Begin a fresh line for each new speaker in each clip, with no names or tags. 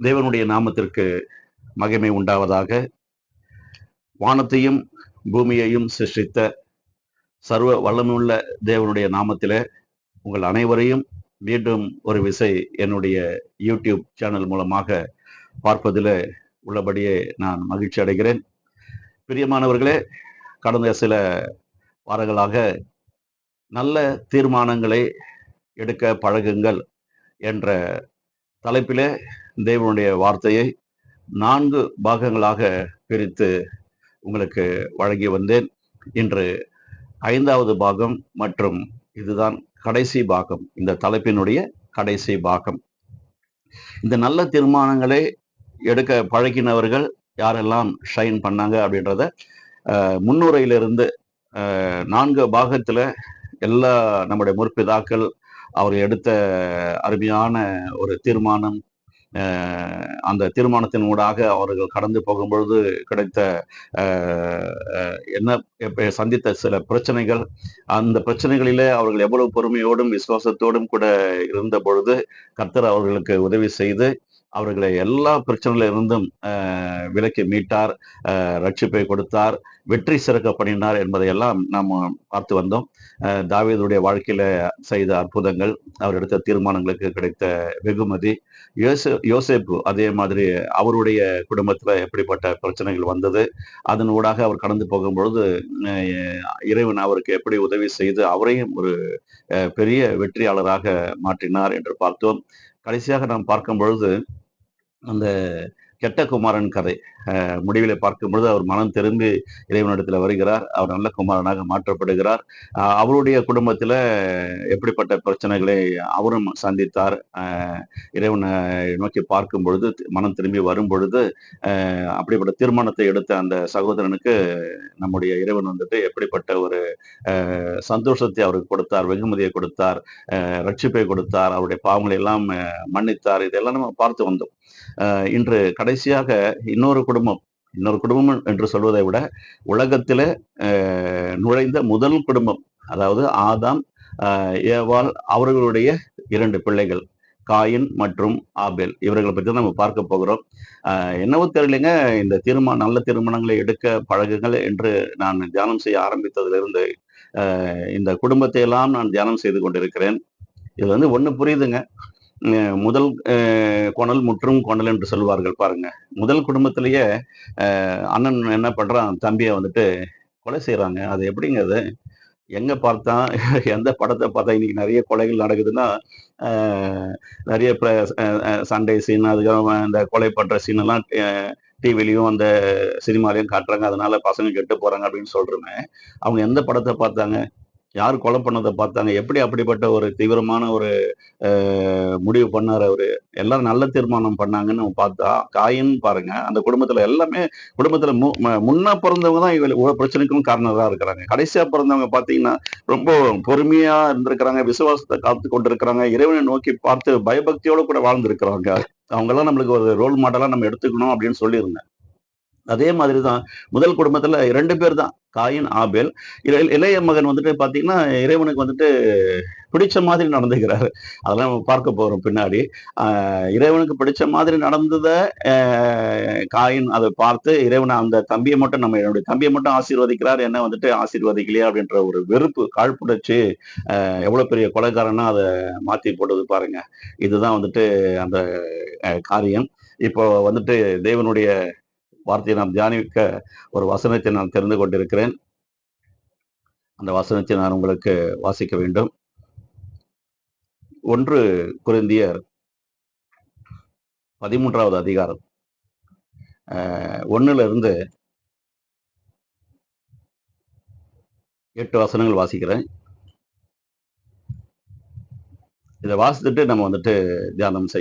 தேவனுடைய நாமத்திற்கு மகிமை உண்டாவதாக. வானத்தையும் பூமியையும் சிருஷ்டித்த சர்வ வல்லமையுள்ள தேவனுடைய நாமத்திலே உங்கள் அனைவரையும் மீண்டும் ஒரு விசை என்னுடைய யூடியூப் சேனல் மூலமாக பார்ப்பதில் உள்ளபடியே நான் மகிழ்ச்சி அடைகிறேன். பிரியமானவர்களே, கடந்த சில வாரங்களாக நல்ல தீர்மானங்களை எடுக்க பழகுங்கள் என்ற தலைப்பிலே தேவனுடைய வார்த்தையை 4 பாகங்களாக பிரித்து உங்களுக்கு வழங்கி வந்தேன். இன்று 5வது பாகம் மற்றும் இதுதான் கடைசி பாகம், இந்த தலைப்பினுடைய கடைசி பாகம். இந்த நல்ல தீர்மானங்களை எடுக்க பழகினவர்கள் யாரெல்லாம் ஷைன் பண்ணாங்க அப்படின்றத முன்னுரையிலிருந்து 4 பாகத்துல எல்லா நம்முடைய முற்பிதாக்கள் அவர் எடுத்த அருமையான ஒரு தீர்மானம், அந்த தீர்மானத்தின் ஊடாக அவர்கள் கடந்து போகும்பொழுது கிடைத்த என்ன சந்தித்த சில பிரச்சனைகள், அந்த பிரச்சனைகளிலே அவர்கள் எவ்வளவு பொறுமையோடும் விசுவாசத்தோடும் கூட இருந்த பொழுது கர்த்தர் அவர்களுக்கு உதவி செய்து அவர்களை எல்லா பிரச்சனையில இருந்தும் விலக்கி மீட்டார், ரட்சிப்பை கொடுத்தார், வெற்றி சிறக்க பண்ணினார் என்பதையெல்லாம் நாம் பார்த்து வந்தோம். தாவீதுடைய வாழ்க்கையில செய்த அற்புதங்கள், அவர் எடுத்த தீர்மானங்களுக்கு கிடைத்த வெகுமதி, யோசேப்பு அதே மாதிரி அவருடைய குடும்பத்துல எப்படிப்பட்ட பிரச்சனைகள் வந்தது, அதன் ஊடாக அவர் கடந்து போகும்பொழுது இறைவன் அவருக்கு எப்படி உதவி செய்து அவரையும் ஒரு பெரிய வெற்றியாளராக மாற்றினார் என்று பார்த்தோம். கடைசியாக நாம் பார்க்கும் பொழுது அந்த கெட்ட குமாரன் கதை முடிவிலே பார்க்கும் பொழுது அவர் மனம் திரும்பி இறைவனிடத்தில் வருகிறார், அவர் நல்ல குமாரனாக மாற்றப்படுகிறார். அவருடைய குடும்பத்துல எப்படிப்பட்ட பிரச்சனைகளை அவரும் சந்தித்தார். இறைவனை நோக்கி பார்க்கும் பொழுது மனம் திரும்பி வரும் பொழுது அப்படிப்பட்ட தீர்மானத்தை எடுத்த அந்த சகோதரனுக்கு நம்முடைய இறைவன் வந்துட்டு எப்படிப்பட்ட ஒரு சந்தோஷத்தை அவருக்கு கொடுத்தார், வெகுமதியை கொடுத்தார், ரட்சிப்பை கொடுத்தார், அவருடைய பாவங்களை எல்லாம் மன்னித்தார். இதெல்லாம் நம்ம பார்த்து வந்தோம். இன்று கடைசியாக இன்னொரு குடும்பம் என்று சொல்வதை விட உலகத்தில நுழைந்த முதல் குடும்பம், அதாவது ஆதாம் ஏவாள் அவர்களுடைய 2 பிள்ளைகள் காயின் மற்றும் ஆபேல், இவர்களை பற்றி நம்ம பார்க்க போகிறோம். என்னவோ தெரியலைங்க, இந்த நல்ல தீர்மானங்களை எடுக்க பழகுங்கள் என்று நான் தியானம் செய்ய ஆரம்பித்ததிலிருந்து இந்த குடும்பத்தை எல்லாம் நான் தியானம் செய்து கொண்டிருக்கிறேன். இதுல வந்து ஒண்ணு புரியுதுங்க, முதல் கொணல் முற்றும் கொணல் என்று சொல்வார்கள் பாருங்க. முதல் குடும்பத்திலேயே அண்ணன் என்ன பண்றான், தம்பியை வந்துட்டு கொலை செய்யறாங்க. அது எப்படிங்க அது? எங்க பார்த்தா எந்த படத்தை பார்த்தா இன்னைக்கு நிறைய கொலைகள் நடக்குதுன்னா, நிறைய சண்டை சீன், அதுக்கப்புறம் இந்த கொலை பண்ற சீன் எல்லாம் டிவிலையும் அந்த சினிமாலையும் காட்டுறாங்க, அதனால பசங்க கெட்டு போறாங்க அப்படின்னு சொல்றோமே. அவங்க எந்த படத்தை பார்த்தாங்க? யார் கொலை பண்ணதை பார்த்தாங்க? எப்படி அப்படிப்பட்ட ஒரு தீவிரமான ஒரு முடிவு பண்ணார் அவரு? எல்லாரும் நல்ல தீர்மானம் பண்ணாங்கன்னு நம்ம பார்த்தா, காயின் பாருங்க, அந்த குடும்பத்துல எல்லாமே குடும்பத்துல முன்ன பிறந்தவங்க தான் இவ்வளவு பிரச்சனைக்கும் காரணமா இருக்கிறாங்க. கடைசியா பிறந்தவங்க பாத்தீங்கன்னா ரொம்ப பொறுமையா இருந்திருக்கிறாங்க, விசுவாசத்தை காத்து கொண்டிருக்கிறாங்க, இறைவனை நோக்கி பார்த்து பயபக்தியோட கூட வாழ்ந்திருக்கிறாங்க. அவங்க எல்லாம் நம்மளுக்கு ஒரு ரோல் மாடலா நம்ம எடுத்துக்கணும் அப்படின்னு சொல்லியிருந்தேன். அதே மாதிரிதான் முதல் குடும்பத்துல 2 பேர் தான், காயின் ஆபேல். இளைய மகன் வந்துட்டு பாத்தீங்கன்னா இறைவனுக்கு வந்துட்டு பிடிச்ச மாதிரி நடந்துக்கிறாரு. அதெல்லாம் நம்ம பார்க்க போறோம் பின்னாடி. இறைவனுக்கு பிடிச்ச மாதிரி நடந்தத காயின் அதை பார்த்து இறைவனை அந்த தம்பியை மட்டும் என்னுடைய தம்பியை மட்டும் ஆசீர்வதிக்கிறார், என்ன வந்துட்டு ஆசீர்வதிக்கலையா அப்படின்ற ஒரு வெறுப்பு காழ்ப்புணர்ச்சி எவ்வளவு பெரிய கொலைகாரனா அதை மாத்தி போடுது பாருங்க. இதுதான் வந்துட்டு அந்த காரியம். இப்போ வந்துட்டு தேவனுடைய வார்த்தையை நாம் தியானிக்க ஒரு வசனத்தை நான் தெரிந்து கொண்டிருக்கிறேன். அந்த வசனத்தை நான் உங்களுக்கு வாசிக்க வேண்டும். 1 கொரிந்தியர் 13வது அதிகாரம் 1லிருந்து 8 வசனங்கள் வாசிக்கிறேன். இதை வாசித்துட்டு நம்ம வந்துட்டு தியானம்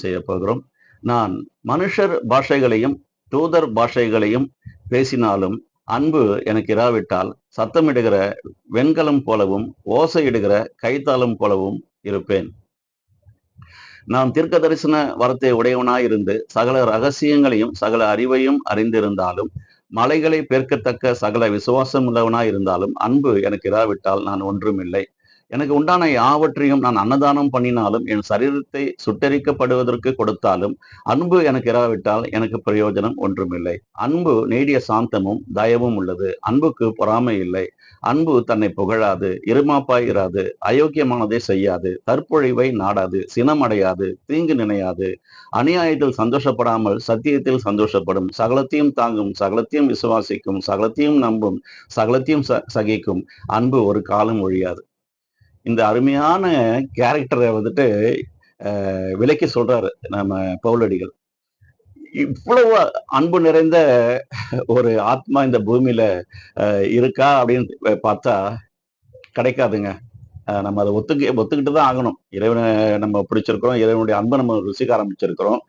செய்ய போகிறோம். நான் மனுஷர் பாஷைகளையும் தூதர் பாஷைகளையும் பேசினாலும் அன்பு எனக்கு இராவிட்டால் சத்தமிடுகிற வெண்கலம் போலவும் ஓசையிடுகிற கைத்தாளம் போலவும் இருப்பேன். நான் தீர்க்க தரிசன வரத்தை உடையவனாயிருந்து சகல ரகசியங்களையும் சகல அறிவையும் அறிந்திருந்தாலும் மலைகளை பேர்க்கத்தக்க சகல விசுவாசம் உள்ளவனாயிருந்தாலும் அன்பு எனக்கு இராவிட்டால் நான் ஒன்றுமில்லை. எனக்கு உண்டான யாவற்றையும் நான் அன்னதானம் பண்ணினாலும், என் சரீரத்தை சுட்டெரிக்கப்படுவதற்கு கொடுத்தாலும், அன்பு எனக்கு இராவிட்டால் எனக்கு பிரயோஜனம் ஒன்றுமில்லை. அன்பு நீடிய சாந்தமும், தயவும் உள்ளது. அன்புக்கு பொறாமை இல்லை. அன்பு தன்னை புகழாது, இருமாப்பாய் இராது, அயோக்கியமானதை செய்யாது, தற்பொழிவை நாடாது, சினமடையாது, தீங்கு நினையாது, அநியாயத்தில் சந்தோஷப்படாமல் சத்தியத்தில் சந்தோஷப்படும், சகலத்தையும் தாங்கும், சகலத்தையும் விசுவாசிக்கும், சகலத்தையும் நம்பும், சகலத்தையும் சகிக்கும். அன்பு ஒரு காலம் ஒழியாது. இந்த அருமையான கேரக்டரை வந்துட்டு விளக்கி சொல்றாரு நம்ம பவுலடிகள். இவ்வளவு அன்பு நிறைந்த ஒரு ஆத்மா இந்த பூமியில இருக்கா அப்படின்னு பார்த்தா கிடைக்காதுங்க. நம்ம அதை ஒத்துக்கிட்டு தான் ஆகணும். இறைவனை நம்ம பிடிச்சிருக்கிறோம், இறைவனுடைய அன்பை நம்ம ருசிக்க ஆரம்பிச்சிருக்கிறோம்.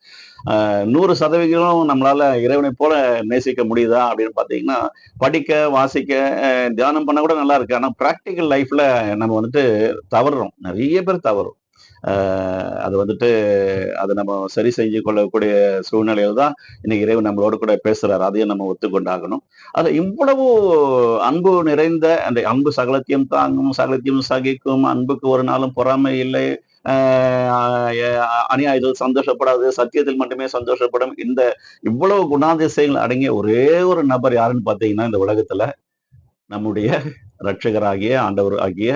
100% நம்மளால இறைவனை போல நேசிக்க முடியுதா அப்படின்னு பார்த்தீங்கன்னா, படிக்க, வாசிக்க, தியானம் பண்ண கூட நல்லா இருக்கு. ஆனா பிராக்டிகல் லைஃப்ல நம்ம வந்துட்டு தவறுறோம். நிறைய பேர் தவறும். அது வந்துட்டு அதை நம்ம சரி செஞ்சு கொள்ளக்கூடிய சூழ்நிலையில தான் இன்னைக்கு இறைவன் நம்மளோட கூட பேசுறாரு. அதையும் நம்ம ஒத்துக்கொண்டாகணும். அது இவ்வளவு அன்பு நிறைந்த அந்த அன்பு சகலத்தையும் தாங்கும், சகலத்தையும் சகிக்கும், அன்புக்கு ஒரு நாளும் பொறாமை இல்லை, அநியாயத்தில் சந்தோஷப்படாது, சத்தியத்தில் மட்டுமே சந்தோஷப்படும். இந்த இவ்வளவு குணாதிசயங்கள் அடங்கிய ஒரே ஒரு நபர் யாருன்னு பார்த்தீங்கன்னா, இந்த உலகத்துல நம்முடைய இரட்சகராகிய ஆண்டவர் ஆகிய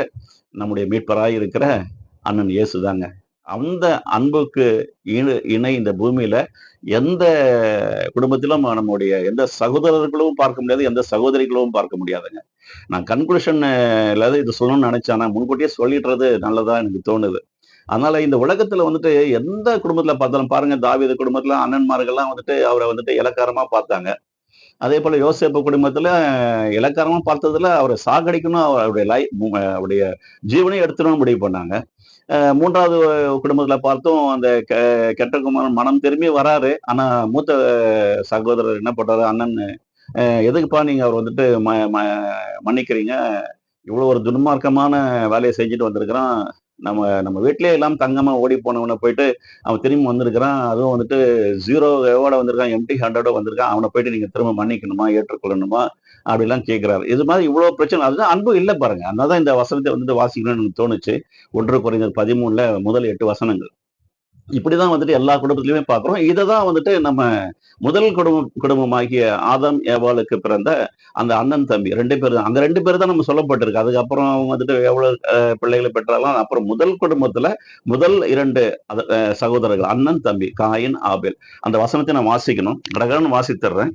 நம்முடைய மீட்பராய் இருக்கிற அண்ணன் இயேசுதாங்க. அந்த அன்புக்கு இணை இந்த பூமியில எந்த குடும்பத்திலும் நம்முடைய எந்த சகோதரர்களும் பார்க்க முடியாது, எந்த சகோதரிகளும் பார்க்க முடியாதுங்க. நான் கன்க்ளூஷன் இது சொல்லணும்னு நினைச்சேன். ஆனா முன்கூட்டியே சொல்லிடுறது நல்லதா எனக்கு தோணுது. அதனால இந்த உலகத்துல வந்துட்டு எந்த குடும்பத்துல பார்த்தாலும் பாருங்க, தாவீது குடும்பத்துல அண்ணன்மார்கள்லாம் வந்துட்டு அவரை வந்துட்டு இளக்காரமா பார்த்தாங்க. அதே போல யோசேப்பு குடும்பத்துல இளக்காரமா பார்த்ததுல அவரை சாகடிக்கணும், அவருடைய ஜீவனையும் எடுத்துடணும்னு முடிவு பண்ணாங்க. 3வது குடும்பத்துல பார்த்தோம், அந்த கெட்ட குமாரன் மனம் திரும்பி வராரு. ஆனா மூத்த சகோதரர் என்ன பண்றாரு, அண்ணன் எதுக்குப்பா நீங்க அவர் வந்துட்டு மன்னிக்கிறீங்க? இவ்வளவு ஒரு துன்மார்க்கமான வேலையை செஞ்சுட்டு வந்திருக்கிறான். நம்ம நம்ம வீட்டிலேயே எல்லாம் தங்கமா ஓடி போனவன போயிட்டு அவன் திரும்பி வந்திருக்கிறான். அதுவும் வந்துட்டு 0வோட வந்திருக்கான், எம்ப்டி ஹேண்டோட வந்திருக்கான். அவன போயிட்டு நீங்க திரும்ப மன்னிக்கணுமா? ஏற்றுக்கொள்ளணுமா? அப்படிலாம் கேட்கிறாரு. இது மாதிரி இவ்வளவு பிரச்சனை. அதுதான் அன்பு இல்ல பாருங்க. அதனாலதான் இந்த வசனத்தை வந்துட்டு வாசிக்கணும்னு எனக்கு தோணுச்சு. 1 கொரிந்தியர் 13ல முதல் 8 வசனங்கள். இப்படிதான் வந்துட்டு எல்லா குடும்பத்திலயுமே பார்க்கிறோம். இததான் வந்துட்டு நம்ம முதல் குடும்பமாகிய ஆதாம், ஏவாளுக்கு பிறந்த அந்த அண்ணன், தம்பி 2 பேர் தான். அந்த 2 பேர் தான் நம்ம சொல்லப்பட்டிருக்கு. அதுக்கப்புறம் அவங்க வந்துட்டு எவ்வளவு பிள்ளைகளை பெற்றாலும், அப்புறம் முதல் குடும்பத்துல முதல் 2 சகோதரர்கள் அண்ணன், தம்பி காயின், ஆபேல். அந்த வசனத்தை நான் வாசிக்கணும். கடகடன்னு வாசித்துறேன்.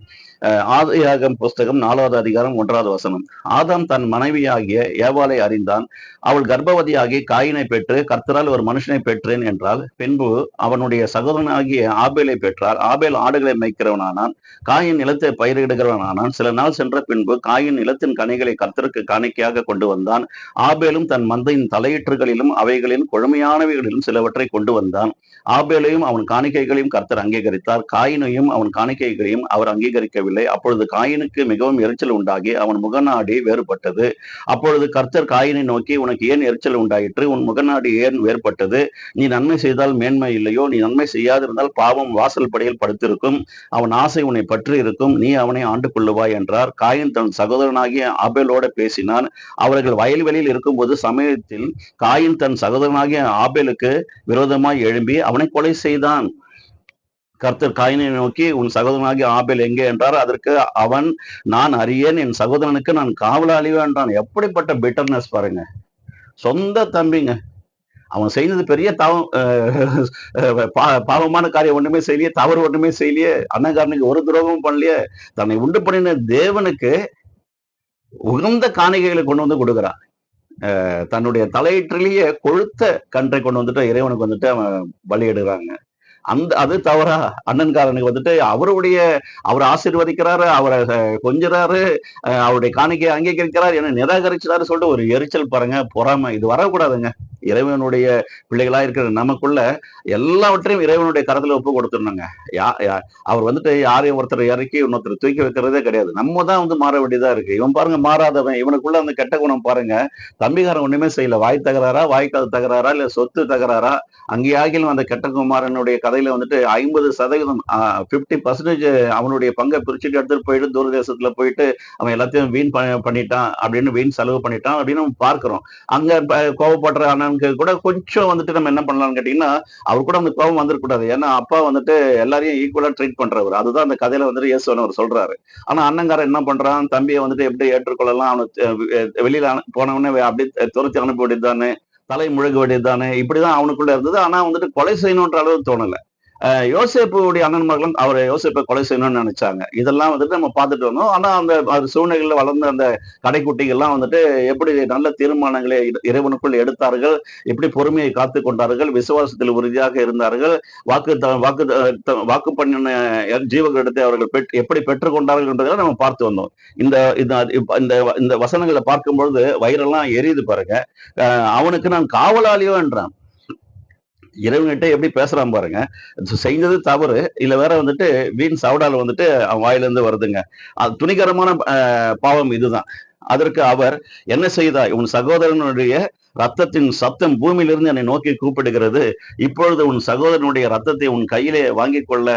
ஆதியாகமம் புஸ்தகம் 4வது அதிகாரம் 1வது வசனம். ஆதாம் தன் மனைவியாகிய ஏவாளை அறிந்தான். அவள் கர்ப்பவதியாகி காயினை பெற்று கர்த்தரால் ஒரு மனுஷனை பெற்றேன் என்றால், பின்பு அவனுடைய சகோதரனாகிய ஆபேலை பெற்றார். ஆபேல் ஆடுகளை மேய்க்கிறவனானான். காயின் நிலத்தை பயிரிடுகிறவனானான். சில நாள் சென்ற பின்பு காயின் நிலத்தின் கனிகளை கர்த்தருக்கு காணிக்கையாக கொண்டு வந்தான். ஆபேலும் தன் மந்தையின் தலையீற்றுகளிலும் அவைகளின் கொழுமையானவைகளிலும் சிலவற்றை கொண்டு வந்தான். ஆபேலையும் அவன் காணிக்கைகளையும் கர்த்தர் அங்கீகரித்தார். காயினையும் அவன் காணிக்கைகளையும் அவர் அங்கீகரிக்கவில்லை. அப்பொழுது காயினுக்கு மிகவும் எரிச்சல் உண்டாகி அவன் முகநாடி வேறுபட்டது. அப்பொழுது கர்த்தர் காயினை நோக்கி, உனக்கு ஏன் எரிச்சல் உண்டாயிற்று? உன் முகநாடி ஏன் வேறுபட்டது? நீ நன்மை செய்தால் மேன்மை இல்லையோ? நீ நன்மை செய்யாதிருந்தால் பாவம் வாசல் படியில் படுத்திருக்கும். அவன் ஆசை உன்னை பற்றி இருக்கும். நீ அவனை ஆண்டு கொள்ளுவாய் என்றார். காயின் தன் சகோதரனாகிய ஆபேலோட பேசினான். அவர்கள் வயல்வெளியில் இருக்கும்போது சமயத்தில் காயின் தன் சகோதரனாகிய ஆபேலுக்கு விரோதமாய் எழும்பி அவனை கொலை செய்தான். கர்த்தர் காயினை நோக்கி, உன் சகோதரனாகிய ஆபேல் எங்கே என்றார். அதற்கு அவன், நான் அறியேன், என் சகோதரனுக்கு நான் காவலாளி என்றான். எப்படிப்பட்ட பிட்டர்னஸ் பாருங்க. சொந்த தம்பிங்க. அவன் செய்தது பெரிய பாவமான காரியம் ஒண்ணுமே செய்யலையே, தவறு ஒண்ணுமே செய்யலையே, அண்ணன்காரனுக்கு ஒரு துரோகமும் பண்ணலையே. தன்னை உண்டு பண்ணின தேவனுக்கு உகந்த காணிக்கைகளை கொண்டு வந்து கொடுக்குறான். தன்னுடைய தலையீற்றிலேயே கொழுத்த கன்றை கொண்டு வந்துட்டு இறைவனுக்கு வந்துட்டு அவன் பலியிடுறாங்க. அது தவறா? அண்ணன்காரனுக்கு வந்துட்டு அவர் ஆசீர்வதிக்கிறாரு, அவரை கொஞ்சுறாரு, அவருடைய காணிக்கையை அங்கீகரிக்கிறார், என்ன நிராகரிக்கிறாரு சொல்லிட்டு ஒரு எரிச்சல் பாருங்க, பொறாமை. இது வரக்கூடாதுங்க. இறைவனுடைய பிள்ளைகளா இருக்கிற நமக்குள்ள எல்லாவற்றையும் இறைவனுடைய கரத்துல ஒப்பு கொடுத்துடணுங்க. அவர் வந்துட்டு யாரையும் ஒருத்தர் இறக்கி இன்னொருத்தர் தூக்கி வைக்கிறதே கிடையாது. நம்ம தான் வந்து மாற வேண்டியதா இருக்கு. இவன் பாருங்க மாறாதவன், இவனுக்குள்ள அந்த கெட்ட குணம் பாருங்க. தம்பிக்காரன் ஒண்ணுமே செய்யல. வாய் தகராறா, வாய்க்கால் தகராறா, இல்ல சொத்து தகராறா, அங்கேயாகிலும் அந்த கெட்ட குமாரனுடைய கதையில வந்துட்டு 50% 50% அவனுடைய பங்கை பிரிச்சுட்டு எடுத்துட்டு போயிட்டு தூரதேசத்துல போயிட்டு அவன் எல்லாத்தையும் வீண் பண்ணிட்டான் அப்படின்னு வீண் செலவு பண்ணிட்டான் அப்படின்னு நம்ம பார்க்கிறோம். அங்க கோவப்படுற அண்ணனுக்கு கூட கொஞ்சம் வந்துட்டு நம்ம என்ன பண்ணலாம்னு கேட்டீங்கன்னா, அவர் கூட அந்த கோபம் வந்துடக்கூடாது. ஏன்னா அப்பா வந்துட்டு எல்லாரையும் ஈக்குவலா ட்ரீட் பண்றவர். அதுதான் அந்த கதையில வந்துட்டு இயேசுவானவர் சொல்றாரு. ஆனா அண்ணங்காரன் என்ன பண்றான், தம்பியை வந்துட்டு எப்படி ஏற்றுக்கொள்ளலாம், அவனை வெளியில போனவொடனே அப்படியே துரத்தி அனுப்ப வேண்டியதுதானே, தலை முழுக வேண்டியதுதானே, இப்படிதான் அவனுக்குள்ள இருந்தது. ஆனா வந்துட்டு கொலை செய்யணுன்ற அளவு தோணல. யோசேப்புடைய அண்ணன்மார்களும் அவரை யோசேப்பை கொலை செய்யணும்னு நினைச்சாங்க. இதெல்லாம் வந்துட்டு நம்ம பார்த்துட்டு வந்தோம். ஆனா அந்த சூழ்நிலையில வளர்ந்த அந்த கடைக்குட்டிகள்லாம் வந்துட்டு எப்படி நல்ல தீர்மானங்களை இறைவனுக்குள் எடுத்தார்கள், எப்படி பொறுமையை காத்துக் கொண்டார்கள், விசுவாசத்தில் உறுதியாக இருந்தார்கள், வாக்கு வாக்கு வாக்கு பண்ணின ஜீவகளிடத்தை அவர்கள் எப்படி பெற்றுக்கொண்டார்கள் என்பதை நம்ம பார்த்து வந்தோம். இந்த இந்த இந்த வசனங்களை பார்க்கும்பொழுது வயிறெல்லாம் எரியுது பாருங்க. அவனுக்கு நான் காவலாளியோ என்றான். இறைவன்கிட்ட எப்படி பேசுறான் பாருங்க. செய்தது தவறு. இல்ல வேற வந்துட்டு வீண் சவடால் வந்துட்டு அவன் வாயிலிருந்து வருதுங்க. அது துணிகரமான பாவம் இதுதான். அதற்கு அவர் என்ன செய்தாய்? உன் சகோதரனுடைய ரத்தத்தின் சத்தம் பூமியிலிருந்து என்னை நோக்கி கூப்பிடுகிறது. இப்பொழுது உன் சகோதரனுடைய ரத்தத்தை உன் கையிலே வாங்கிக் கொள்ள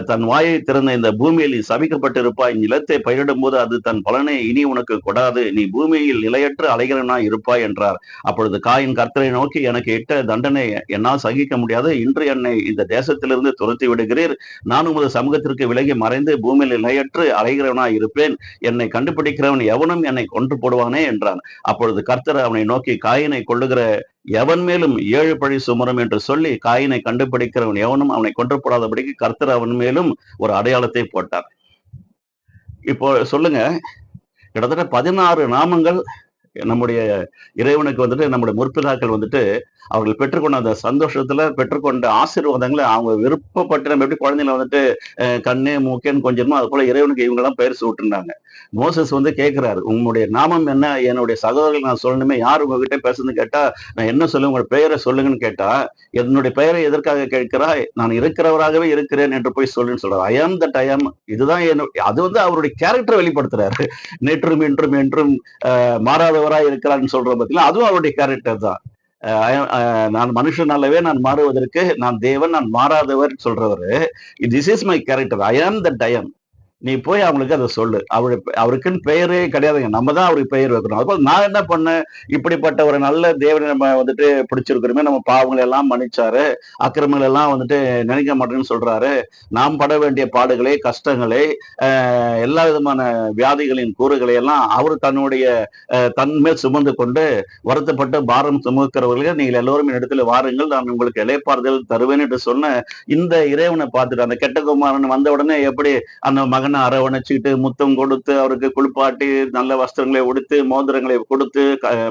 தன் வாயை திறந்த இந்த பூமியில் நீ சபிக்கப்பட்டிருப்பாய். நிலத்தை பயிரிடும்போது அது தன் பலனை இனி உனக்கு கொடாது. நீ பூமியில் நிலையற்று அலைகிறவனாய் இருப்பாய் என்றார். அப்பொழுது காயின் கர்த்தரை நோக்கி, எனக்கு இட்ட தண்டனை என்னால் சகிக்க முடியாது. இன்று என்னை இந்த தேசத்திலிருந்து துரத்தி விடுகிறீர். நான் உமது சமூகத்திற்கு விலகி மறைந்து பூமியில் நிலையற்று அலைகிறவனாய் இருப்பேன். என்னை கண்டுபிடிக்கிறவன் எவனும் என்னை கொன்று போடுவானே என்றான். அப்பொழுது கர்த்தர் அவனை நோக்கி, காயினை கொள்ளுகிற எவன் மேலும் 7 பழி சுமரும் என்று சொல்லி, காயினை கண்டுபிடிக்கிறவன் எவனும் அவனை கொன்று போடாதபடிக்கு கர்த்தர் அவன் மேலும் ஒரு அடையாளத்தை போட்டார். இப்போ சொல்லுங்க, கிட்டத்தட்ட 16 நாமங்கள் நம்முடைய இறைவனுக்கு வந்துட்டு நம்முடைய முற்பிதாக்கள் வந்துட்டு அவர்கள் பெற்றுக்கொண்ட அந்த சந்தோஷத்துல பெற்றுக்கொண்ட ஆசீர்வாதங்களை அவங்க விருப்பப்பட்டு நம்ம எப்படி குழந்தைங்களை வந்துட்டு கண்ணே மூக்கேன்னு கொஞ்சமா அது போல இறைவனுக்கு இவங்க எல்லாம் பெயர் சூட்டுனாங்க. மோசஸ் வந்து கேட்கிறாரு, உங்களுடைய நாமம் என்ன, என்னுடைய சகோதரர்கள் நான் சொல்லணுமே, யார் உங்ககிட்ட பேசுன்னு கேட்டா நான் என்ன சொல்ல, உங்களோட பெயரை சொல்லுங்கன்னு கேட்டா, என்னுடைய பெயரை எதற்காக கேட்கிறாய், நான் இருக்கிறவராகவே இருக்கிறேன் என்று போய் சொல்லுன்னு சொல்றாரு. ஐ ஆம் தட் ஐ ஆம். இதுதான் அது வந்து அவருடைய கேரக்டரை வெளிப்படுத்துறாரு. நேற்றும் இன்றும் என்றும் மாறாதவராய் இருக்கிறான்னு சொல்ற பத்தில அதுவும் அவருடைய கேரக்டர் தான். நான் மனுஷன் அல்லவே, நான் மாறுவதற்கு நான் தேவன், நான் மாறாதவர் சொல்றவரு. This is my character, I am that ஐ ஆம். நீ போய் அவங்களுக்கு அதை சொல்லு. அவருக்குன்னு பெயரே கிடையாதுங்க. நம்ம தான் அவருக்கு பெயர் வைக்கணும். அதுபோல நான் என்ன பண்ணேன், இப்படிப்பட்ட ஒரு நல்ல தேவனை நம்ம வந்துட்டு பிடிச்சிருக்கிறோமே, நம்ம பாவங்களை எல்லாம் மன்னிச்சாரு, அக்கிரமங்கள் எல்லாம் வந்துட்டு நினைக்க மாட்டேன்னு சொல்றாரு. நாம் பட வேண்டிய பாடுகளை, கஷ்டங்களை, எல்லா விதமான வியாதிகளின் கூறுகளை எல்லாம் அவர் தன்னுடைய தன்மேல் சுமந்து கொண்டு வருத்தப்பட்டு பாரம் சுமக்கிறவர்கள் நீங்கள் எல்லோரும் இடத்துல வாருங்கள், நான் உங்களுக்கு இளைப்பாறுதல் தருவேன் என்று சொன்ன இந்த இறைவனை பார்த்துட்டு அந்த கெட்ட குமாரன் வந்த உடனே எப்படி அந்த மகனை அரவணைச்சுக்கிட்டு முத்தம் கொடுத்து அவருக்கு குளிப்பாட்டி நல்ல வஸ்திரங்களை உடுத்து மோதிரங்களை கொடுத்து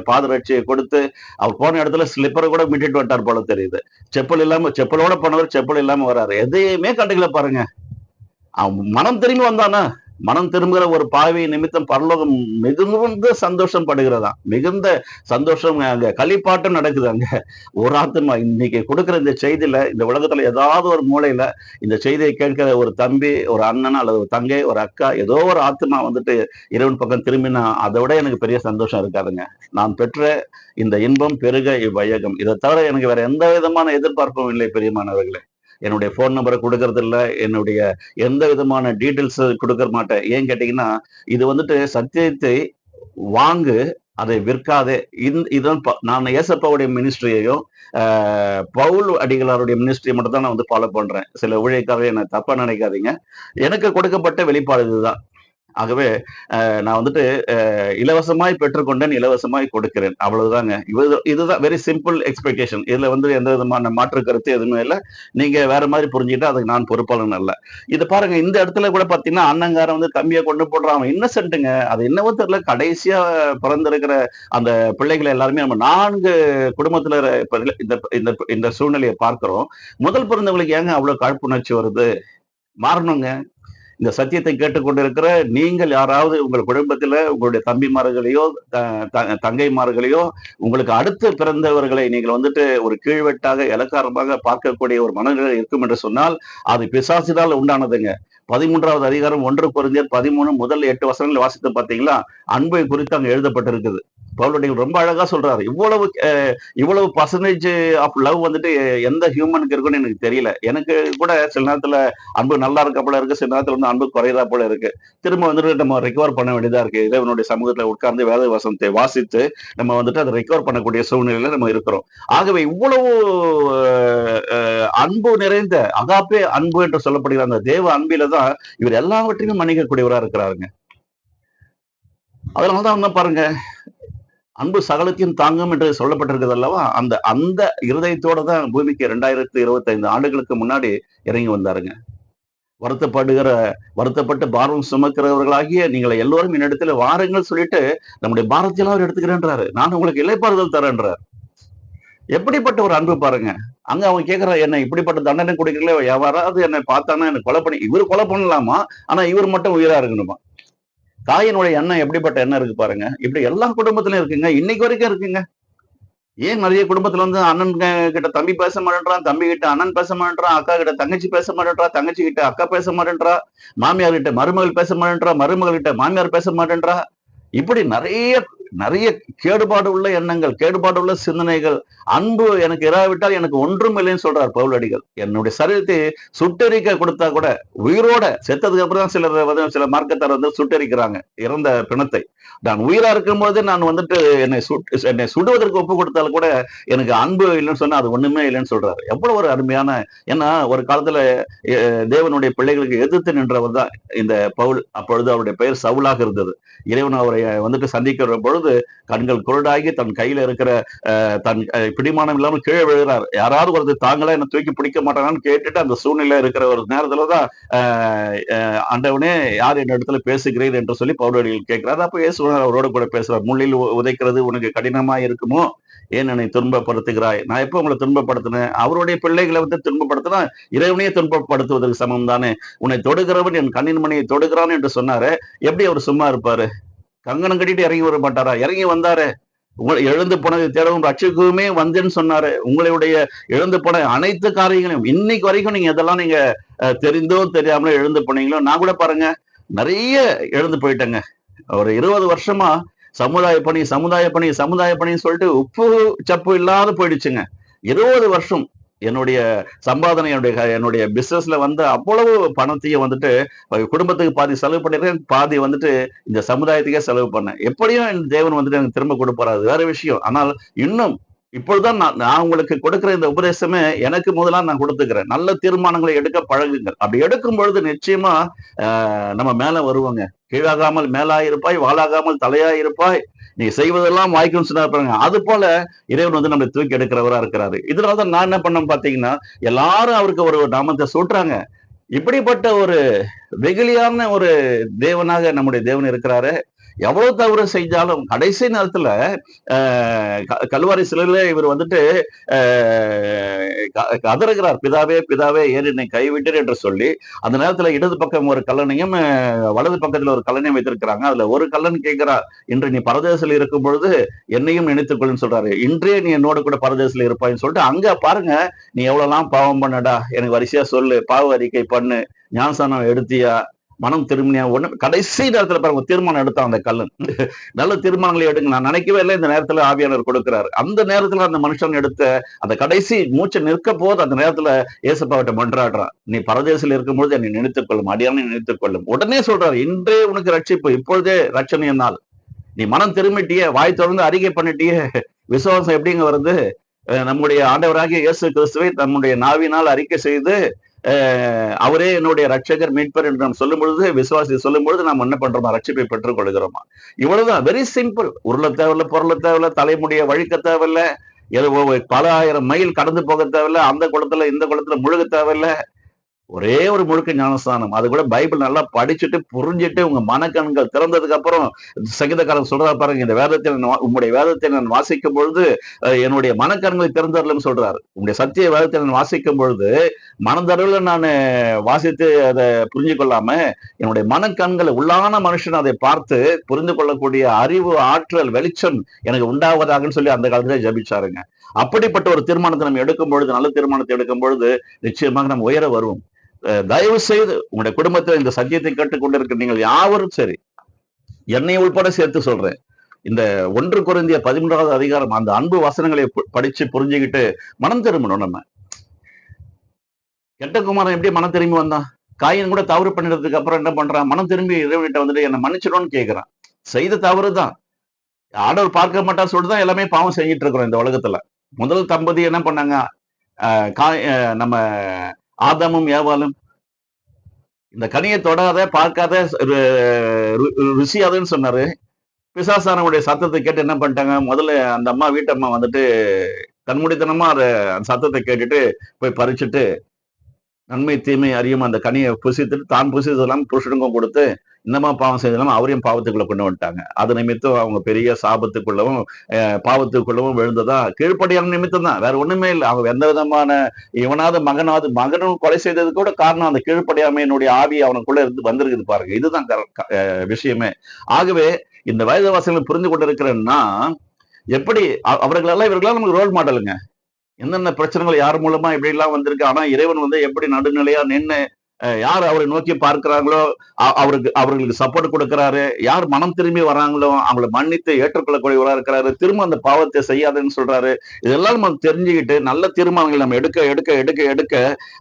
பாதரட்சியை கொடுத்து அவர் போன இடத்துல ஸ்லிப்பரை கூட மீட்டிட்டு வட்டார் போல தெரியுது. செப்பல் இல்லாம, செப்பலோட போனவர் செப்பல் இல்லாம வர்றாரு. எதையுமே கண்டுக்கல பாருங்க. அவன் மனம் திரும்பி வந்தானா, மனம் திரும்புகிற ஒரு பாவி நிமித்தம் பரலோகம் மிகுந்த சந்தோஷம் படுகிறதா, மிகுந்த சந்தோஷம், அங்க களிப்பாட்டம் நடக்குது. அங்க ஒரு ஆத்மா இன்னைக்கு கொடுக்கிற இந்த செய்தியில, இந்த உலகத்துல ஏதாவது ஒரு மூலையில இந்த செய்தியை கேட்கிற ஒரு தம்பி, ஒரு அண்ணன் அல்லது ஒரு தங்கை, ஒரு அக்கா, ஏதோ ஒரு ஆத்மா வந்துட்டு இறைவன் பக்கம் திரும்பினா அதை விட எனக்கு பெரிய சந்தோஷம் இருக்காதுங்க. நான் பெற்ற இந்த இன்பம் பெருக இவ்வையகம், இதை தவிர எனக்கு வேற எந்த விதமான எதிர்பார்ப்பும் இல்லை பெரியமானவர்களே. என்னுடைய போன் நம்பரை கொடுக்கறது இல்ல, என்னுடைய எந்த விதமான டீட்டெயில்ஸ் கொடுக்க மாட்டேன். ஏன் கேட்டீங்கன்னா, இது வந்துட்டு சத்தியத்தை வாங்கு, அதை விற்காதே. இதுதான் நான் ஏசப்பாவுடைய மினிஸ்ட்ரியையும் பவுல் அடிகளாருடைய மினிஸ்ட்ரி மட்டும் தான் நான் வந்து ஃபாலோ பண்றேன். சில ஊழியக்காரர் என்ன தப்பா நினைக்காதீங்க. எனக்கு கொடுக்கப்பட்ட வெளிப்பாடு இதுதான். ஆகவே நான் வந்துட்டு இலவசமாய் பெற்றுக்கொண்டேன், இலவசமாய் கொடுக்கிறேன், அவ்வளவுதாங்க. இதுதான் வெரி சிம்பிள் எக்ஸ்பெக்டேஷன். இதுல வந்து எந்த விதமான மாற்று கருத்து எதுவுமே இல்லை. நீங்க வேற மாதிரி புரிஞ்சுக்கிட்டா அதுக்கு நான் பொறுப்பாளன் அல்ல. இது பாருங்க, இந்த இடத்துல கூட பாத்தீங்கன்னா அண்ணங்காரன் வந்து தம்பியை கொண்டு போடுறான். அவன் இன்னசென்ட்டுங்க. அது என்னவோ தெரியல, கடைசியா பிறந்திருக்கிற அந்த பிள்ளைகளை எல்லாருமே நம்ம 4 குடும்பத்துல இந்த இந்த இந்த சூழ்நிலையை பார்க்கிறோம். முதல் பிறந்தவங்களுக்கு ஏங்க அவ்வளவு காழ்ப்புணர்ச்சி வருது? மாறணுங்க. இந்த சத்தியத்தை கேட்டுக்கொண்டிருக்கிற நீங்கள் யாராவது உங்கள் குடும்பத்துல உங்களுடைய தம்பிமார்களையோ தங்கைமார்களையோ உங்களுக்கு அடுத்து பிறந்தவர்களை நீங்கள் வந்துட்டு ஒரு கீழ்வெட்டாக இலக்காரமாக பார்க்கக்கூடிய ஒரு மனநிலை இருக்கும் என்று சொன்னால் அது பிசாசினால் உண்டானதுங்க. 13வது அதிகாரம் 1 கொரிந்தியர் 13 முதல் 8 வசனங்களை வாசித்து பார்த்தீங்களா, அன்பை குறித்து அங்க எழுதப்பட்டிருக்குது. பவுலடிகள் ரொம்ப அழகா சொல்றாரு. இவ்வளவு பர்சன்டேஜ் ஆஃப் லவ் வந்துட்டு எந்த ஹியூமனுக்கு இருக்குன்னு எனக்கு தெரியல. எனக்கு கூட சில நேரத்துல அன்பு நல்லா இருக்க போல இருக்கு, சில நேரத்துல வந்து அன்பு குறையதா போல இருக்கு. திரும்ப வந்துட்டு நம்ம ரெக்கவர் பண்ண வேண்டியதா இருக்கு. இறைவனுடைய சமூகத்துல உட்கார்ந்து வேத வசனத்தை வாசித்து நம்ம வந்துட்டு அதை ரெக்கவர் பண்ணக்கூடிய சூழ்நிலையில நம்ம இருக்கிறோம். ஆகவே இவ்வளவு அன்பு நிறைந்த அகாப்பே அன்பு என்று சொல்லப்படுகிற அந்த தேவ அன்பில தான் இவர் எல்லாவற்றையும் மன்னிக்கக்கூடியவரா இருக்கிறாருங்க. அதனாலதான் வந்து பாருங்க, அன்பு சகலத்தையும் தாங்கும் என்று சொல்லப்பட்டிருக்கிறது அல்லவா, அந்த அந்த இருதயத்தோட தான் பூமிக்கு 2025 ஆண்டுகளுக்கு முன்னாடி இறங்கி வந்தாருங்க. வருத்தப்பட்டு பாரம் சுமக்கிறவர்களாகிய நீங்கள் எல்லோரும் என்னிடத்துல வாருங்கள் சொல்லிட்டு நம்முடைய பாரத்தையெல்லாம் அவர் எடுத்துக்கிறேன்றாரு. நான் உங்களுக்கு இளைப்பாறுதல் தரேன்றார். எப்படிப்பட்ட ஒரு அன்பு பாருங்க. அங்க அவன் கேட்கிற, என்ன இப்படிப்பட்ட தண்டனை கொடுக்கல, யாராவது என்னை பார்த்தானா என்ன கொலை பண்ணி, இவரு கொலை பண்ணலாமா, ஆனா இவர் மட்டும் உயிரா இருக்கணுமா? தாயினுடைய எண்ணம் எப்படிப்பட்ட எண்ணம் இருக்கு பாருங்க. இப்படி எல்லா குடும்பத்திலும் இருக்குங்க, இன்னைக்கு வரைக்கும் இருக்குங்க. ஏன் நிறைய குடும்பத்துல வந்து அண்ணன் கிட்ட தம்பி பேச மாட்டேன்றான், தம்பி கிட்ட அண்ணன் பேச மாட்டேன்றான், அக்கா கிட்ட தங்கச்சி பேச மாட்டேன்றா, தங்கச்சி கிட்ட அக்கா பேச மாட்டேன்றா, மாமியார் கிட்ட மருமகள் பேச மாட்டேன்றா, மருமகள் கிட்ட மாமியார் பேச மாட்டேன்றா. இப்படி நிறைய நிறைய கேடுபாடு உள்ள எண்ணங்கள், கேடுபாடு உள்ள சிந்தனைகள். அன்பு எனக்கு இராவிட்டால் எனக்கு ஒன்றும் இல்லைன்னு சொல்றார் பவுலடிகள். என்னுடைய சரீரத்தை சுட்டெரிக்க கொடுத்தா கூட, உயிரோட செத்ததுக்கு அப்புறம் தான் சில மார்க்கத்தார் வந்து சுட்டெரிக்கிறாங்க இறந்த பிணத்தை. நான் உயிரா இருக்கும்போது நான் வந்துட்டு என்னை சுடுவதற்கு ஒப்பு கொடுத்தாலும் கூட எனக்கு அன்பு இல்லைன்னு சொன்னா அது ஒண்ணுமே இல்லைன்னு சொல்றாரு. எவ்வளவு ஒரு அருமையான, ஏன்னா ஒரு காலத்துல தேவனுடைய பிள்ளைகளுக்கு எதிர்த்து நின்றவர் தான் இந்த பவுல். அப்பொழுது அவருடைய பெயர் சவுலாக இருந்தது. இறைவன் அவரை வந்துட்டு சந்திக்கிற பொழுது கண்கள் குருடாகி தன் கையில இருக்கிற தன் பிடிமானம் இல்லாமல் கீழே விழுகிறார். யாராவது ஒருத்தர் தாங்களா என்ன தூக்கி பிடிக்க மாட்டாங்கன்னு கேட்டுட்டு அந்த சூழ்நிலை இருக்கிற ஒரு நேரத்துலதான் ஆண்டவனே யார் என் இடத்துல பேசுகிறீர் என்று சொல்லி பவுலடிகள் கேட்கிறார். அப்ப இயேசு அவரோட கூட பேசுறார். முள்ளில் உதைக்கிறது உனக்கு கடினமா இருக்குமோ, ஏன் என்னை துன்பப்படுத்துகிறாய்? நான் எப்ப உங்களை துன்பப்படுத்தினேன்? அவருடைய பிள்ளைகளை வந்து துன்பப்படுத்தினா இறைவனையே துன்பப்படுத்துவதற்கு சமம் தானே. உன்னை தொடுகிறவன் என் கண்ணின் மணியை தொடுகிறான் என்று சொன்னாரு. எப்படி அவர் சும்மா இருப்பாரு? கங்கணம் கட்டிட்டு இறங்கி வர மாட்டாரா? இறங்கி வந்தாரு. உங்களை எழுந்து போனதை தேடவும் ரட்சிக்கவுமே வந்தேன்னு சொன்னாரு. உங்களுடைய எழுந்து போன அனைத்து காரியங்களையும் இன்னைக்கு வரைக்கும் நீங்க எதெல்லாம் நீங்க தெரிந்தோ தெரியாமலோ எழுந்து போனீங்களோ, நான் கூட பாருங்க நிறைய எழுந்து போயிட்டேங்க. ஒரு 20 வருஷமா சமுதாய பணி சமுதாய பணி சமுதாய பணின்னு சொல்லிட்டு உப்பு சப்பு இல்லாத போயிடுச்சுங்க. 20 வருஷம் என்னுடைய சம்பாதனை, என்னுடைய பிசினஸ்ல வந்து அவ்வளவு பணத்தையும் வந்துட்டு குடும்பத்துக்கு பாதி செலவு பண்ணிருக்கேன், பாதி வந்துட்டு இந்த சமுதாயத்துக்கே செலவு பண்ணேன். எப்படியும் என் தேவன் வந்துட்டு எனக்கு திரும்ப கொடுப்பாரு, அது வேற விஷயம். ஆனால் இன்னும் இப்பொழுதுதான் நான் உங்களுக்கு கொடுக்கிற இந்த உபதேசமே எனக்கு முதலா நான் கொடுத்துக்கிறேன். நல்ல தீர்மானங்களை எடுக்க பழகுங்கள். அப்படி எடுக்கும் பொழுது நிச்சயமா நம்ம மேல வருவோங்க. கீழாகாமல் மேலாயிருப்பாய், வாளாகாமல் தலையாயிருப்பாய், நீ செய்வதெல்லாம் வாய்க்கும் சொன்னாரு. அது போல இறைவன் வந்து நம்மளை தூக்கி எடுக்கிறவரா இருக்கிறாரு. இதனாலதான் நான் என்ன பண்ண பாத்தீங்கன்னா, எல்லாரும் அவருக்கு ஒரு நாமத்தை சூட்டுறாங்க. இப்படிப்பட்ட ஒரு வெகுளியான ஒரு தேவனாக நம்முடைய தேவன் இருக்கிறாரு. எவ்வளவு தவறு செஞ்சாலும் கடைசி நேரத்துல கல்வாரி சிலையில இவர் வந்துட்டு கதறுகிறார், பிதாவே பிதாவே ஏன் என்னை கைவிட்டீர் என்று சொல்லி. அந்த நேரத்துல இடது பக்கம் ஒரு கல்லணையும் வலது பக்கத்துல ஒரு கல்லணையும் வைத்திருக்கிறாங்க. அதுல ஒரு கல்லன் கேட்கிறார், இன்று நீ பரதேசத்தில் இருக்கும் பொழுது என்னையும் நினைத்துக் கொள்ளுன்னு சொல்றாரு. இன்றே நீ என்னோட கூட பரதேசத்தில் இருப்பாயின்னு சொல்லிட்டு அங்க பாருங்க, நீ எவ்வளவுலாம் பாவம் பண்ணடா, எனக்கு வரிசையா சொல்லு, பாவ அறிக்கை பண்ணு, ஞானஸ்தானம் எடுத்தியா, மனம் திரும்பினியா, ஒண்ணு கடைசி நேரத்துல பாருங்க தீர்மானம் எடுத்தான் அந்த கல்லன். நல்ல தீர்மானங்களை எடுங்க, நான் நினைக்கவே இல்லை இந்த நேரத்துல ஆவியானவர் கொடுக்கிறாரு. அந்த நேரத்துல அந்த மனுஷன் எடுத்த அந்த கடைசி மூச்சை நிற்க போது அந்த நேரத்துல ஏசப்பாவிட்ட மன்றாடுறான், நீ பரதேசில் இருக்கும்பொழுது என்னை நினைத்துக் கொள்ளும், அடியானை நினைத்துக் கொள்ளும். உடனே சொல்றாரு, இன்றே உனக்கு ரட்சிப்பு, இப்பொழுதே ரட்சணை நாள். நீ மனம் திரும்பிட்டியே, வாய் தொடர்ந்து அறிக்கை பண்ணிட்டியே, விசுவாசம் எப்படிங்க வருது? நம்முடைய ஆண்டவராகிய இயேசு கிறிஸ்துவை நம்முடைய நாவினால் அறிக்கை செய்து அவரே என்னுடைய ரட்சகர் மீட்பர் என்று நாம் சொல்லும் பொழுது, விசுவாசி சொல்லும் பொழுது நாம் என்ன பண்றோமா? ரட்சிப்பை பெற்றுக் கொள்கிறோமா? இவ்வளவுதான், வெரி சிம்பிள். உருள தேவையில்ல, பொருள தேவையில்ல, தலைமுடிய வழிக்க தேவையில்ல, பல ஆயிரம் மைல் கடந்து போக தேவையில்ல, அந்த குளத்துல இந்த குளத்துல முழுக தேவையில்ல. ஒரே ஒரு முழுக்க ஞானஸ்தானம். அது கூட பைபிள் நல்லா படிச்சுட்டு, புரிஞ்சுட்டு, உங்க மனக்கண்கள் திறந்ததுக்கு அப்புறம் சங்கீதக்காரன் சொல்றாரு பாருங்க, இந்த வேதத்தை உம்முடைய வேதத்தை நான் வாசிக்கும் பொழுது என்னுடைய மனக்கண்களை திறந்தருளும்னு சொல்றாரு. உங்களுடைய சத்திய வேதத்தை நான் வாசிக்கும் பொழுது மனதளவுல நானு வாசித்து அதை புரிஞ்சு கொள்ளாம, என்னுடைய மனக்கண்களை உள்ளான மனுஷன் அதை பார்த்து புரிந்து கொள்ளக்கூடிய அறிவு, ஆற்றல், வெளிச்சம் எனக்கு உண்டாவதாகன்னு சொல்லி அந்த காலத்துல ஜெபிச்சாருங்க. அப்படிப்பட்ட ஒரு தீர்மானத்தை நம்ம எடுக்கும் பொழுது, நல்ல தீர்மானத்தை எடுக்கும் பொழுது நிச்சயமாக நம்ம உயர வருவோம். தயவு செய்து உங்களுடைய குடும்பத்தில் இந்த சத்தியத்தை கேட்டுக்கொண்டிருக்கிற நீங்கள் யாவரும் சரி, என்னை உள்பட சேர்த்து சொல்றேன். இந்த 1 கொரிந்தியர் 13வது அதிகாரம் அந்த அன்பு வசனங்களை படிச்சு புரிஞ்சுக்கிட்டு மனம் திரும்பணும் நம்ம. கெட்ட குமாரன் எப்படி மனம் திரும்பி வந்தான்? காயின் கூட தவறு பண்ணினதுக்கு அப்புறம் என்ன பண்றான்? மனம் திரும்பி இறைவன்கிட்ட வந்துட்டு என்ன மன்னிச்சிடும்னு கேட்கிறான். செய்த தவறு தான். ஆண்டவர் பார்க்க மாட்டான்னு சொல்லிட்டு தான் எல்லாமே பாவம் செஞ்சுட்டு இருக்கிறோம் இந்த உலகத்துல. முதல் தம்பதி என்ன பண்ணாங்க? நம்ம ஆதாமும் ஏவாளும் இந்த கனியை தொடாத, பார்க்காத, ருசியாதுன்னு சொன்னாரு. பிசாசானவனுடைய சத்தத்தை கேட்டு என்ன பண்ணிட்டாங்க? முதல்ல அந்த அம்மா, வீட்டு அம்மா வந்துட்டு கண்மூடித்தனமா அந்த சத்தத்தை கேட்டுட்டு போய் பறிச்சுட்டு நன்மை தீமை அறியும் அந்த கனியை புசித்துட்டு தான் புசித்ததெல்லாம் புருஷனுக்கும் கொடுத்து இன்னமா பாவம் செய்தெல்லாம் அவரையும் பாவத்துக்குள்ள கொண்டு வந்துட்டாங்க. அது நிமித்தம் அவங்க பெரிய சாபத்துக்குள்ளவும் பாவத்துக்குள்ளவும் விழுந்ததா கீழ்ப்படியான நிமித்தம் தான், வேற ஒண்ணுமே இல்லை. அவங்க எந்த விதமான இவனாவது மகனும் கொலை செய்தது கூட காரணம் அந்த கீழ்ப்படியாமையினுடைய ஆவி அவனுக்குள்ள இருந்து வந்திருக்குது பாருங்க. இதுதான் விஷயமே. ஆகவே இந்த வயதுவாசிகளை புரிந்து கொண்டிருக்கிறேன்னா எப்படி அவர்களெல்லாம் இவர்களால் நமக்கு ரோல் மாடலுங்க. என்னென்ன பிரச்சனைகள் யார் மூலமா இப்படி எல்லாம் வந்திருக்கு. ஆனா இறைவன் வந்து எப்படி நடுநிலையா நின்று யார் அவரை நோக்கி பார்க்கிறாங்களோ அவர்களுக்கு சப்போர்ட் கொடுக்கிறாரு. யார் மனம் திரும்பி வராங்களோ அவங்களை மன்னித்து ஏற்றுக்கொள்ளக்கூடியவரா இருக்கிறாரு. திரும்ப அந்த பாவத்தை செய்யாதுன்னு சொல்றாரு. இதெல்லாம் நம்ம தெரிஞ்சுக்கிட்டு நல்ல தீர்மானங்கள் நம்ம எடுக்க எடுக்க எடுக்க எடுக்க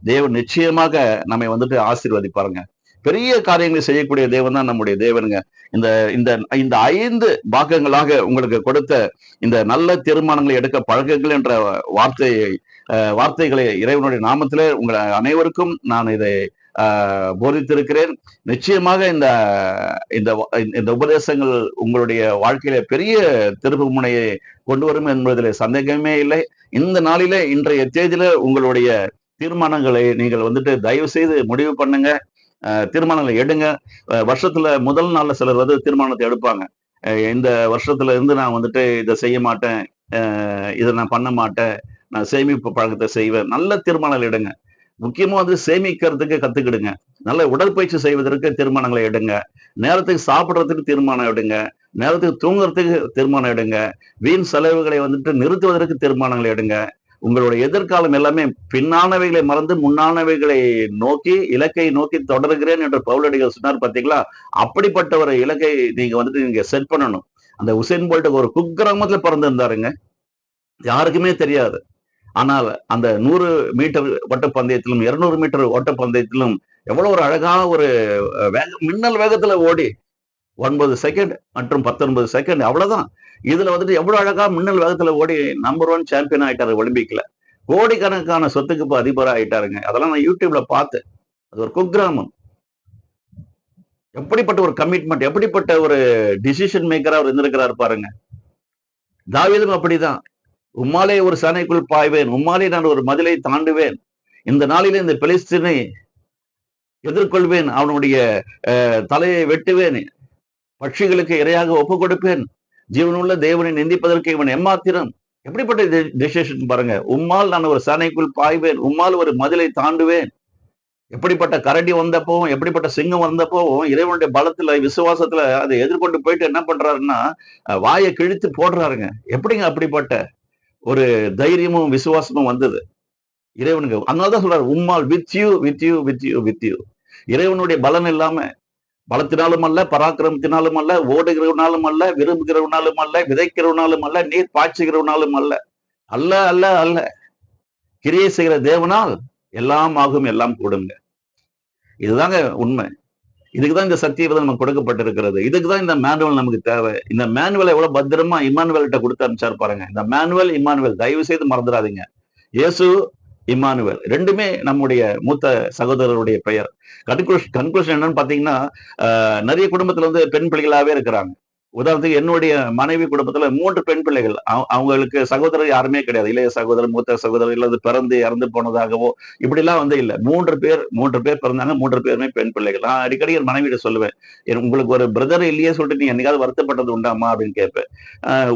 தேவன் நிச்சயமாக நம்மை வந்துட்டு ஆசீர்வதிப்பாருங்க. பெரிய காரியங்களை செய்யக்கூடிய தேவன் தான் நம்முடைய தேவனுங்க. இந்த இந்த இந்த 5 பாகங்களாக உங்களுக்கு கொடுத்த இந்த நல்ல தீர்மானங்களை எடுக்க பழகுங்கள் என்ற வார்த்தைகளை இறைவனுடைய நாமத்திலே உங்களை அனைவருக்கும் நான் இதை போதித்திருக்கிறேன். நிச்சயமாக இந்த இந்த இந்த உபதேசங்கள் உங்களுடைய வாழ்க்கையில பெரிய திருப்பு முனையை கொண்டு வரும் என்பதில் சந்தேகமே இல்லை. இந்த நாளிலே இன்றைய தேதியில உங்களுடைய தீர்மானங்களை நீங்கள் வந்துட்டு தயவு செய்து முடிவு பண்ணுங்க. தீர்மானங்களை எடுங்க. வருஷத்துல முதல் நாள்ல சிலர் வந்து தீர்மானத்தை எடுப்பாங்க. இந்த வருஷத்துல இருந்து நான் வந்துட்டு இதை செய்ய மாட்டேன், இதை நான் பண்ண மாட்டேன், நான் சேமிப்பு பழக்கத்தை செய்வேன். நல்ல தீர்மானங்கள் எடுங்க. முக்கியமா வந்து சேமிக்கிறதுக்கு கத்துக்கிடுங்க. நல்ல உடற்பயிற்சி செய்வதற்கு தீர்மானங்களை எடுங்க. நேரத்துக்கு சாப்பிடுறதுக்கு தீர்மானம் எடுங்க. நேரத்துக்கு தூங்குறதுக்கு தீர்மானம் எடுங்க. வீண் செலவுகளை வந்துட்டு நிறுத்துவதற்கு தீர்மானங்களை எடுங்க. உங்களுடைய எதிர்காலம் எல்லாமே பின்னானவைகளை மறந்து முன்னானவைகளை நோக்கி இலக்கை நோக்கி தொடர்கிறேன் என்று பவுலடிகள் சொன்னார் பார்த்தீங்களா? அப்படிப்பட்ட ஒரு இலக்கை நீங்க வந்துட்டு நீங்க செட் பண்ணணும். அந்த உசேன் போல்ட் ஒரு குக்கிராமத்துல பிறந்திருந்தாருங்க. யாருக்குமே தெரியாது. ஆனால் அந்த 100 மீட்டர் ஓட்டப்பந்தயத்திலும் 200 மீட்டர் ஓட்டப்பந்தயத்திலும் எவ்வளவு ஒரு அழகான ஒரு மின்னல் வேகத்துல ஓடி 9 செகண்ட் மற்றும் 19 செகண்ட் அவ்வளவுதான். இதுல வந்துட்டு எவ்வளவு அழகா மின்னல் வேகத்துல ஓடி நம்பர் 1 சாம்பியன் ஆயிட்டாரு ஒலிம்பிக்ல. கோடிக்கணக்கான சொத்துக்கு இப்ப அதிபரா ஆயிட்டாருங்க. அதெல்லாம் நான் யூடியூப்ல பார்த்தேன். அது ஒரு குக்கிராமம். எப்படிப்பட்ட ஒரு கமிட்மெண்ட், எப்படிப்பட்ட ஒரு டிசிஷன் மேக்கரா அவர் இருந்திருக்கிறார் பாருங்க. தாவீதும் அப்படிதான். உம்மாலே ஒரு சேனைக்குள் பாய்வேன், உம்மாலே நான் ஒரு மதிலை தாண்டுவேன், இந்த நாளிலே இந்த பெலிஸ்தீனை எதிர்கொள்வேன், அவனுடைய தலையை வெட்டுவேன், பட்சிகளுக்கு இரையாக ஒப்பு கொடுப்பேன், ஜீவனுள்ள தேவனை நிந்திப்பதற்கு இவன் எம்மாத்திரம். எப்படிப்பட்ட டிசிஷன் பாருங்க. உம்மால் நான் ஒரு சேனைக்குள் பாய்வேன், உம்மால் ஒரு மதிலை தாண்டுவேன். எப்படிப்பட்ட கரடி வந்தப்பவும் எப்படிப்பட்ட சிங்கம் வந்தப்பவும் இறைவனுடைய பலத்துல விசுவாசத்துல அதை எதிர்கொண்டு போயிட்டு என்ன பண்றாருன்னா வாயை கிழித்து போடுறாருங்க. எப்படிங்க அப்படிப்பட்ட ஒரு தைரியமும் விசுவாசமும் வந்தது இறைவனுக்கு? அதனாலதான் சொல்றாரு உம்மால் with you with you with you with you. இறைவனுடைய பலன் இல்லாம, பலத்தினாலும் அல்ல, பராக்கிரமத்தினாலும் அல்ல, ஓடுகிறவனாலும் அல்ல, விரும்புகிறவனாலும் அல்ல, விதைக்கிறவனாலும் அல்ல, நீர் பாய்ச்சுகிறவனாலும் அல்ல, அல்ல அல்ல அல்ல, கிரியை செய்கிற தேவனால் எல்லாம் ஆகும், எல்லாம் கூடுங்க. இதுதாங்க உண்மை. இதுக்குதான் இந்த சத்தியவதம் நமக்கு கொடுக்கப்பட்டிருக்கிறது. இதுக்குதான் இந்த மேனுவல் நமக்கு தேவை. இந்த மேனுவலை எவ்வளவு பத்திரமா இம்மானுவேல் கிட்ட கொடுத்து அனுப்பிச்சாரு பாருங்க. இந்த மேனுவல் இம்மானுவேல் தயவு செய்து மறந்துடாதீங்க. இயேசு, இம்மானுவேல் ரெண்டுமே நம்முடைய மூத்த சகோதரருடைய பெயர். கன்க்ளூஷன் என்னன்னு பாத்தீங்கன்னா, நிறைய குடும்பத்துல வந்து பெண் பிள்ளைகளாவே இருக்கிறாங்க. உதாரணத்துக்கு என்னுடைய மனைவி குடும்பத்துல 3 பெண் பிள்ளைகள். அவங்களுக்கு சகோதரர் யாருமே கிடையாது. இளைய சகோதரர், மூத்த சகோதரர் இல்லது பிறந்து இறந்து போனதாகவோ, இப்படிலாம் வந்து இல்ல. 3 பேர் பிறந்தாங்க. 3 பேருமே பெண் பிள்ளைகள். நான் அடிக்கடி என் மனைவிட்ட சொல்லுவேன். உங்களுக்கு ஒரு பிரதர் இல்லையே சொல்லிட்டு நீ என்னைக்காவது வருத்தப்பட்டது உண்டாம்மா? அப்படின்னு கேட்பேன்.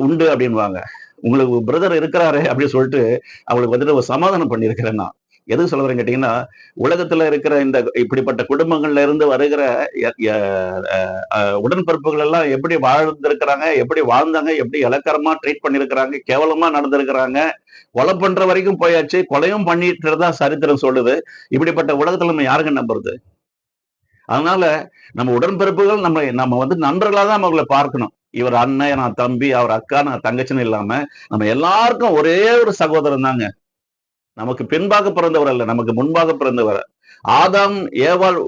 உண்டு அப்படின்னுவாங்க. உங்களுக்கு பிரதர் இருக்கிறாரே அப்படின்னு சொல்லிட்டு அவங்களுக்கு வந்துட்டு ஒரு சமாதானம் பண்ணியிருக்கிறேன் நான். எதுக்கு சொல்ல வரேன்னு கேட்டீங்கன்னா, உலகத்துல இருக்கிற இந்த இப்படிப்பட்ட குடும்பங்கள்ல இருந்து வருகிற எ எ உடன்பிறப்புகள் எல்லாம் எப்படி வாழ்ந்திருக்கிறாங்க, எப்படி வாழ்ந்தாங்க, எப்படி இளக்காரமா ட்ரீட் பண்ணியிருக்கிறாங்க, கேவலமா நடந்திருக்கிறாங்க, கொலை பண்ற வரைக்கும் போயாச்சு, கொலையும் பண்ணிட்டு தான் சரித்திரம் சொல்லுது. இப்படிப்பட்ட உலகத்துல நம்ம யாருங்க நம்புறது? அதனால நம்ம உடன்பிறப்புகள் நம்ம நம்ம வந்து நண்பர்களா தான் அவங்கள பார்க்கணும். இவர் அண்ணன், நான் தம்பி, அவர் அக்கா, நான் தங்கச்சின்னு இல்லாம, நம்ம எல்லாருக்கும் ஒரே ஒரு சகோதரன் தாங்க. நமக்கு பின்பாக பிறந்தவர் அல்ல, நமக்கு முன்பாக பிறந்தவர். ஆதாம், ஏவாள்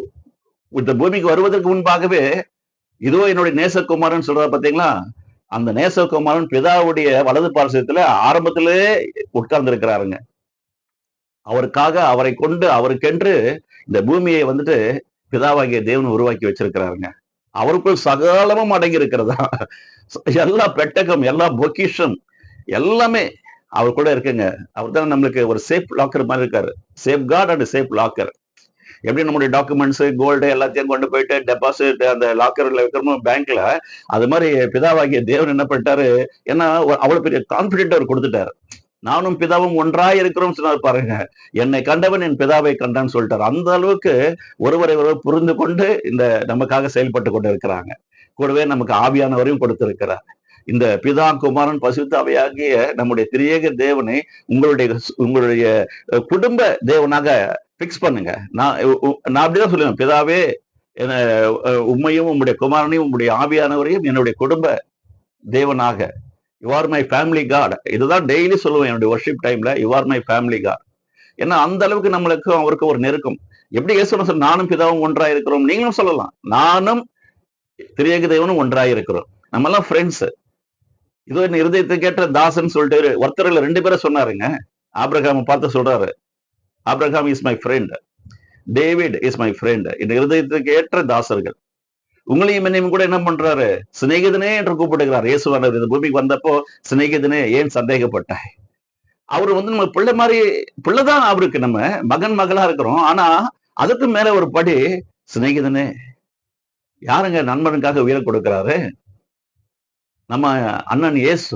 இந்த பூமிக்கு வருவதற்கு முன்பாகவே இதோ என்னுடைய நேசகுமாரன் சொல்றாரு பாத்தீங்களா? அந்த நேசகுமாரன் பிதாவுடைய வலது பார்சத்துல ஆரம்பத்திலே உட்கார்ந்து இருக்கிறாருங்க. அவருக்காக அவரை கொண்டு அவருக்கென்று இந்த பூமியை வந்துட்டு பிதாவாகிய தேவன் உருவாக்கி வச்சிருக்கிறாருங்க. அவருக்குள் சகலமும் அடங்கி இருக்கிறதா. எல்லா பெட்டகம், எல்லா பொக்கிஷம் எல்லாமே அவர் கூட இருக்குங்க. அவர் தான் நம்மளுக்கு ஒரு சேஃப் லாக்கர் மாதிரி இருக்காரு. Safe card and safe locker. எப்படி நம்முடைய டாக்குமெண்ட்ஸ், கோல்டு எல்லாத்தையும் கொண்டு போயிட்டு டெபாசிட் அந்த லாக்கர்ல வைக்கிறோமோ பேங்க்ல, அது மாதிரி பிதாவாகிய தேவன் என்ன பண்ணிட்டாரு, ஏன்னா அவ்வளவு பெரிய கான்பிடென்ட் அவர் கொடுத்துட்டாரு. நானும் பிதாவும் ஒன்றாய் இருக்கிறோம் சொன்னார் பாருங்க. என்னை கண்டவன் என் பிதாவை கண்டான்னு சொல்லிட்டாரு. அந்த அளவுக்கு ஒருவரை ஒருவர் புரிந்து கொண்டு இந்த நமக்காக செயல்பட்டு கொண்டு இருக்கிறாங்க. கூடவே நமக்கு ஆவியானவரையும் கொடுத்திருக்கிறார். இந்த பிதா, குமாரன், பரிசுத்த ஆவியாகிய நம்முடைய திரியேக தேவனை உங்களுடைய உங்களுடைய குடும்ப தேவனாக பிக்ஸ் பண்ணுங்க. நான் அப்படிதான் சொல்லுவேன். பிதாவே, உம்மையும் உம்முடைய குமாரனையும் உம்முடைய ஆவியானவரையும் என்னுடைய குடும்ப தேவனாக, you are my family God. இதுதான் டெய்லி சொல்லுவேன் என்னுடைய வொர்ஷிப் டைம்ல, you are my family God. ஏன்னா அந்த அளவுக்கு நம்மளுக்கும் அவருக்கு ஒரு நெருக்கம். எப்படி இயேசு சொல்ல நானும் பிதாவும் ஒன்றாய் இருக்கிறோம், நீங்களும் சொல்லலாம். நானும் திரியேக தேவனும் ஒன்றாய் இருக்கிறோம். நம்ம எல்லாம் ஃப்ரெண்ட்ஸ். இதோ என் இருதயத்துக்கு ஏற்ற தாசன் சொல்லிட்டு ஒருத்தர்ல 2 பேரை சொன்னாருங்க. ஆபிரகாமை பார்த்து சொல்றாரு, Abraham is my friend, David is my friend. என் இருதயத்துக்கு ஏற்ற தாசர்கள். உங்களையும் என்னையும் கூட என்ன பண்றாரு, சிநேகிதனே என்று கூப்பிடுகிறார். இயேசுவானவர் இந்த பூமிக்கு வந்தப்போ, சிநேகிதனே ஏன் சந்தேகப்பட்டாய்? அவரு வந்து நம்ம பிள்ளை மாதிரி, பிள்ளைதான் அவருக்கு, நம்ம மகன் மகளா இருக்கிறோம். ஆனா அதுக்கு மேல ஒரு படி, சிநேகிதனே. யாருங்க நண்பனுக்காக உயிரை கொடுக்கிறாரு? நம்ம அண்ணன் இயேசு.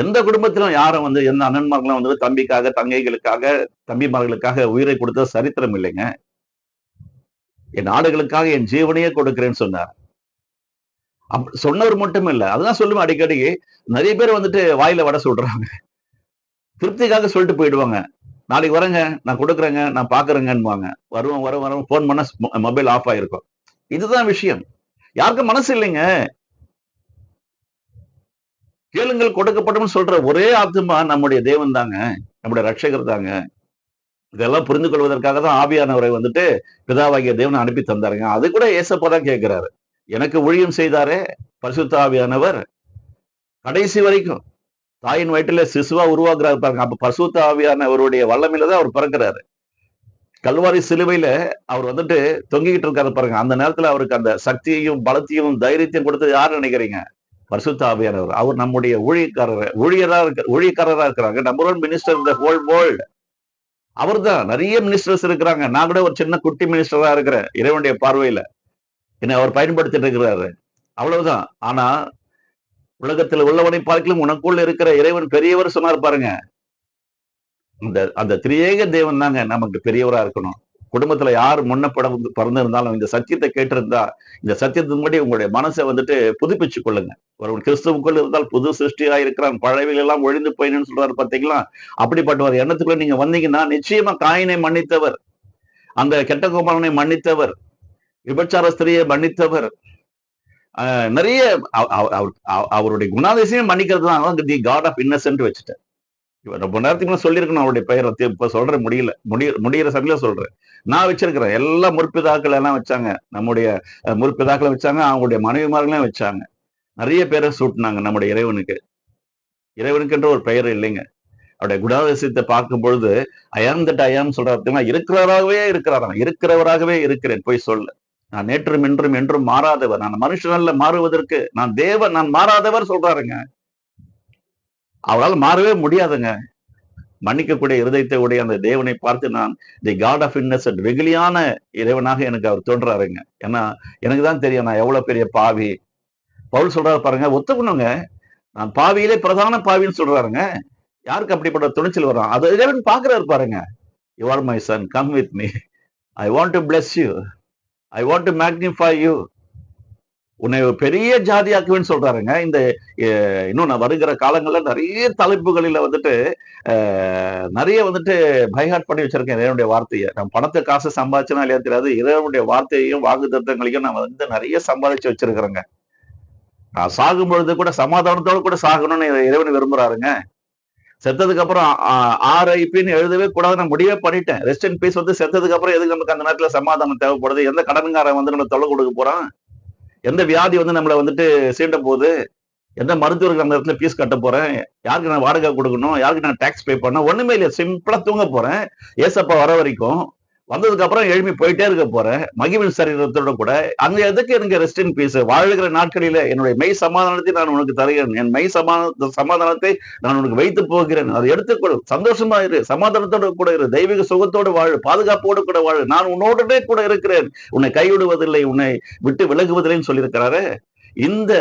எந்த குடும்பத்திலும் யாரும் வந்து எந்த அண்ணன்மார்களும் வந்து தம்பிக்காக, தங்கைகளுக்காக, தம்பிமார்களுக்காக உயிரை கொடுத்த சரித்திரம் இல்லைங்க. என் ஆடுகளுக்காக என் ஜீவனையே கொடுக்கிறேன்னு சொன்னார். சொன்னவர் மட்டும் இல்ல. அதுதான் சொல்லுவேன் அடிக்கடி. நிறைய பேர் வந்துட்டு வாயில வடை சுடுறாங்க. திருப்திக்காக சொல்லிட்டு போயிடுவாங்க. நாளைக்கு வரேங்க, நான் கொடுக்குறேங்க, நான் பாக்குறேங்கன்னுவாங்க. வரும் போன் பண்ணா மொபைல் ஆஃப் ஆயிருக்கும். இதுதான் விஷயம். யாருக்கும் மனசு இல்லைங்க. கேளுங்கள் கொடுக்கப்படும் சொல்ற ஒரே ஆத்துமா நம்முடைய தேவன் தாங்க, நம்முடைய ரட்சகர் தாங்க. இதெல்லாம் புரிந்து கொள்வதற்காக தான் ஆவியானவரை வந்துட்டு பிதாவாகிய தேவன் அனுப்பி தந்தாருங்க. அது கூட ஏசப்பா தான் கேட்கிறாரு. எனக்கு ஊழியம் செய்தாரே பரிசுத்த ஆவியானவர், கடைசி வரைக்கும் தாயின் வயிற்றில சிசுவா உருவாக்குறாரு பாருங்க. அப்ப பரிசுத்த ஆவியானவருடைய வல்லமையில தான் அவர் பிறக்கிறாரு. கல்வாரி சிலுவையில அவர் வந்துட்டு தொங்கிக்கிட்டு இருக்காரு பாருங்க. அந்த நேரத்துல அவருக்கு அந்த சக்தியையும் பலத்தையும் தைரியத்தையும் கொடுத்தது யாரு நினைக்கிறீங்க? பரிசுத்த ஆவியானவர். அவர் நம்முடைய ஊழியக்காரரா இருக்கிறாங்க. நம்பர் 1 மினிஸ்டர் இந்த ஹோல் வேர்ல்ட். அவர்தான். நிறைய மினிஸ்டர்ஸ் இருக்கிறாங்க. நான் கூட ஒரு சின்ன குட்டி மினிஸ்டரா இருக்கிறேன் இறைவனுடைய பார்வையில. என்னை அவர் பயன்படுத்திட்டு இருக்கிறாரு. அவ்வளவுதான். ஆனா உலகத்தில் உள்ளவனை பார்க்கலும் உனக்குள்ள இருக்கிற இறைவன் பெரியவர் சொன்னார் பாருங்க. அந்த அந்த திரியேக தேவன் தாங்க நமக்கு பெரியவரா இருக்கணும். குடும்பத்துல யார் முன்ன பிறந்திருந்தாலும் இந்த சத்தியத்தை கேட்டிருந்தா, இந்த சத்தியத்தின்படி உங்களுடைய மனசை வந்துட்டு புதுப்பிச்சு கொள்ளுங்க. ஒருவன் கிறிஸ்துவுக்குள் இருந்தால் புது சிருஷ்டியா இருக்கிறான், பழையவைகள் எல்லாம் ஒழிந்து போயின்னு சொல்றாரு பாத்தீங்களா? அப்படிப்பட்ட ஒரு எண்ணத்துக்குள்ள நீங்க வந்தீங்கன்னா நிச்சயமா காயினை மன்னித்தவர், அந்த கெட்ட குமாரனை மன்னித்தவர், விபச்சார ஸ்திரியை மன்னித்தவர், நிறைய அவருடைய குணாதிசயம் மன்னிக்கிறது தான் தி காட் ஆஃப் இன்னசென்ட் வச்சுட்டேன். ரொம்ப நேரத்துக்கு சொல்லியிருக்கணும் அவருடைய பெயரை. இப்ப சொல்ற முடியல, முடியிற சமயம் சொல்றேன். நான் வச்சிருக்கிறேன். எல்லா முற்பிதாக்கள் எல்லாம் வச்சாங்க. நம்முடைய முற்பிதாக்களை வச்சாங்க, அவங்களுடைய மனைவிமார்களையும் வச்சாங்க. நிறைய பேரை சூட்டினாங்க நம்முடைய இறைவனுக்கு. இறைவனுக்கு ஒரு பெயர் இல்லைங்க. அவருடைய குணாதிசயத்தை பார்க்கும் பொழுது ஐ ஆம் தட் ஐ ஆம் சொல்றாரு. இருக்கிறவராகவே இருக்கிறாராம். இருக்கிறவராகவே இருக்கிறேன், போய் சொல்ல. நான் நேற்றும் இன்றும் என்றும் மாறாதவர், நான் மனுஷனல்ல மாறுவதற்கு, நான் தேவன், நான் மாறாதவர் சொல்றாருங்க. அவரால் மாறவே முடியாதுங்க. மன்னிக்கக்கூடிய இருதயத்தை உடைய அந்த தேவனை பார்த்து நான் தி காட் ஆஃப் இன்னசென்ட், வெகுளியான இறைவனாக எனக்கு அவர் தோன்றாருங்க. ஏன்னா எனக்கு தான் தெரியும் நான் எவ்வளவு பெரிய பாவி. பவுல் சொல்றாரு பாருங்க, ஒத்துக்கணுங்க. நான் பாவியிலே பிரதான பாவின்னு சொல்றாருங்க. யாருக்கு அப்படிப்பட்ட துணிச்சல் வரும்? அதை இறைவன் பார்க்கிறாரு பாருங்க. You are my son, come with me, I want to bless you, I want to magnify you, உன்னை ஒரு பெரிய ஜாதியாக்குவேன்னு சொல்றாருங்க. இந்த இன்னும் நான் வருகிற காலங்கள்ல நிறைய தலைப்புகளில வந்துட்டு நிறைய வந்துட்டு பைஹார்ட் பண்ணி வச்சிருக்கேன் இறைவனுடைய வார்த்தையை. நம்ம பணத்தை காசு சம்பாதிச்சனா இல்லையா தெரியாது, இறைவனுடைய வார்த்தையையும் வாக்கு தத்துவங்களையும் நான் வந்து நிறைய சம்பாதிச்சு வச்சிருக்கிறேங்க. நான் சாகும் பொழுது கூட சமாதானத்தோடு கூட சாகணும்னு இறைவன் விரும்புறாருங்க. செத்ததுக்கு அப்புறம் RIPன்னு எழுதவே கூடாது, நான் முடிவே பண்ணிட்டேன். ரெஸ்ட் இன் பீஸ் வந்து செத்ததுக்கு அப்புறம் எதுக்கு நமக்கு அந்த நேரத்துல சமாதானம் தேவைப்படுது? எந்த கடன்காரன் வந்து நம்ம தொல்லை கொடுக்க போறான்? எந்த வியாதி வந்து நம்மள வந்துட்டு சீண்ட போகுது? எந்த மருத்துவருக்கு அந்த இடத்துல ஃபீஸ் கட்ட போறேன்? யாருக்கு நான் வாடகை கொடுக்கணும்? யாருக்கு நான் டாக்ஸ் பே பண்ணணும்? ஒண்ணுமே இல்லையா, சிம்பிளா தூங்க போறேன். ஏசப்பா வர வரைக்கும். வந்ததுக்கு அப்புறம் எழுப்பி போயிட்டே இருக்க போறேன், மகிமின் சரீரத்தோட கூட. அங்க எதுக்கு எனக்கு ரெஸ்ட் இன் பீஸ்? வாழ்கிற நாட்களில என்னுடைய மெய் சமாதானத்தை நான் உனக்கு தருகிறேன், என் மெய் சமாதானத்தை நான் உனக்கு வைத்து போகிறேன், அதை எடுத்துக்கொள், சந்தோஷமா இரு, சமாதானத்தோடு கூட இரு, தெய்வீக சுகத்தோடு வாழு, பாதுகாப்போடு கூட வாழு, நான் உன்னோடனே கூட இருக்கிறேன், உன்னை கைவிடுவதில்லை, உன்னை விட்டு விலகுவதில்லைன்னு சொல்லியிருக்கிறாரு. இந்த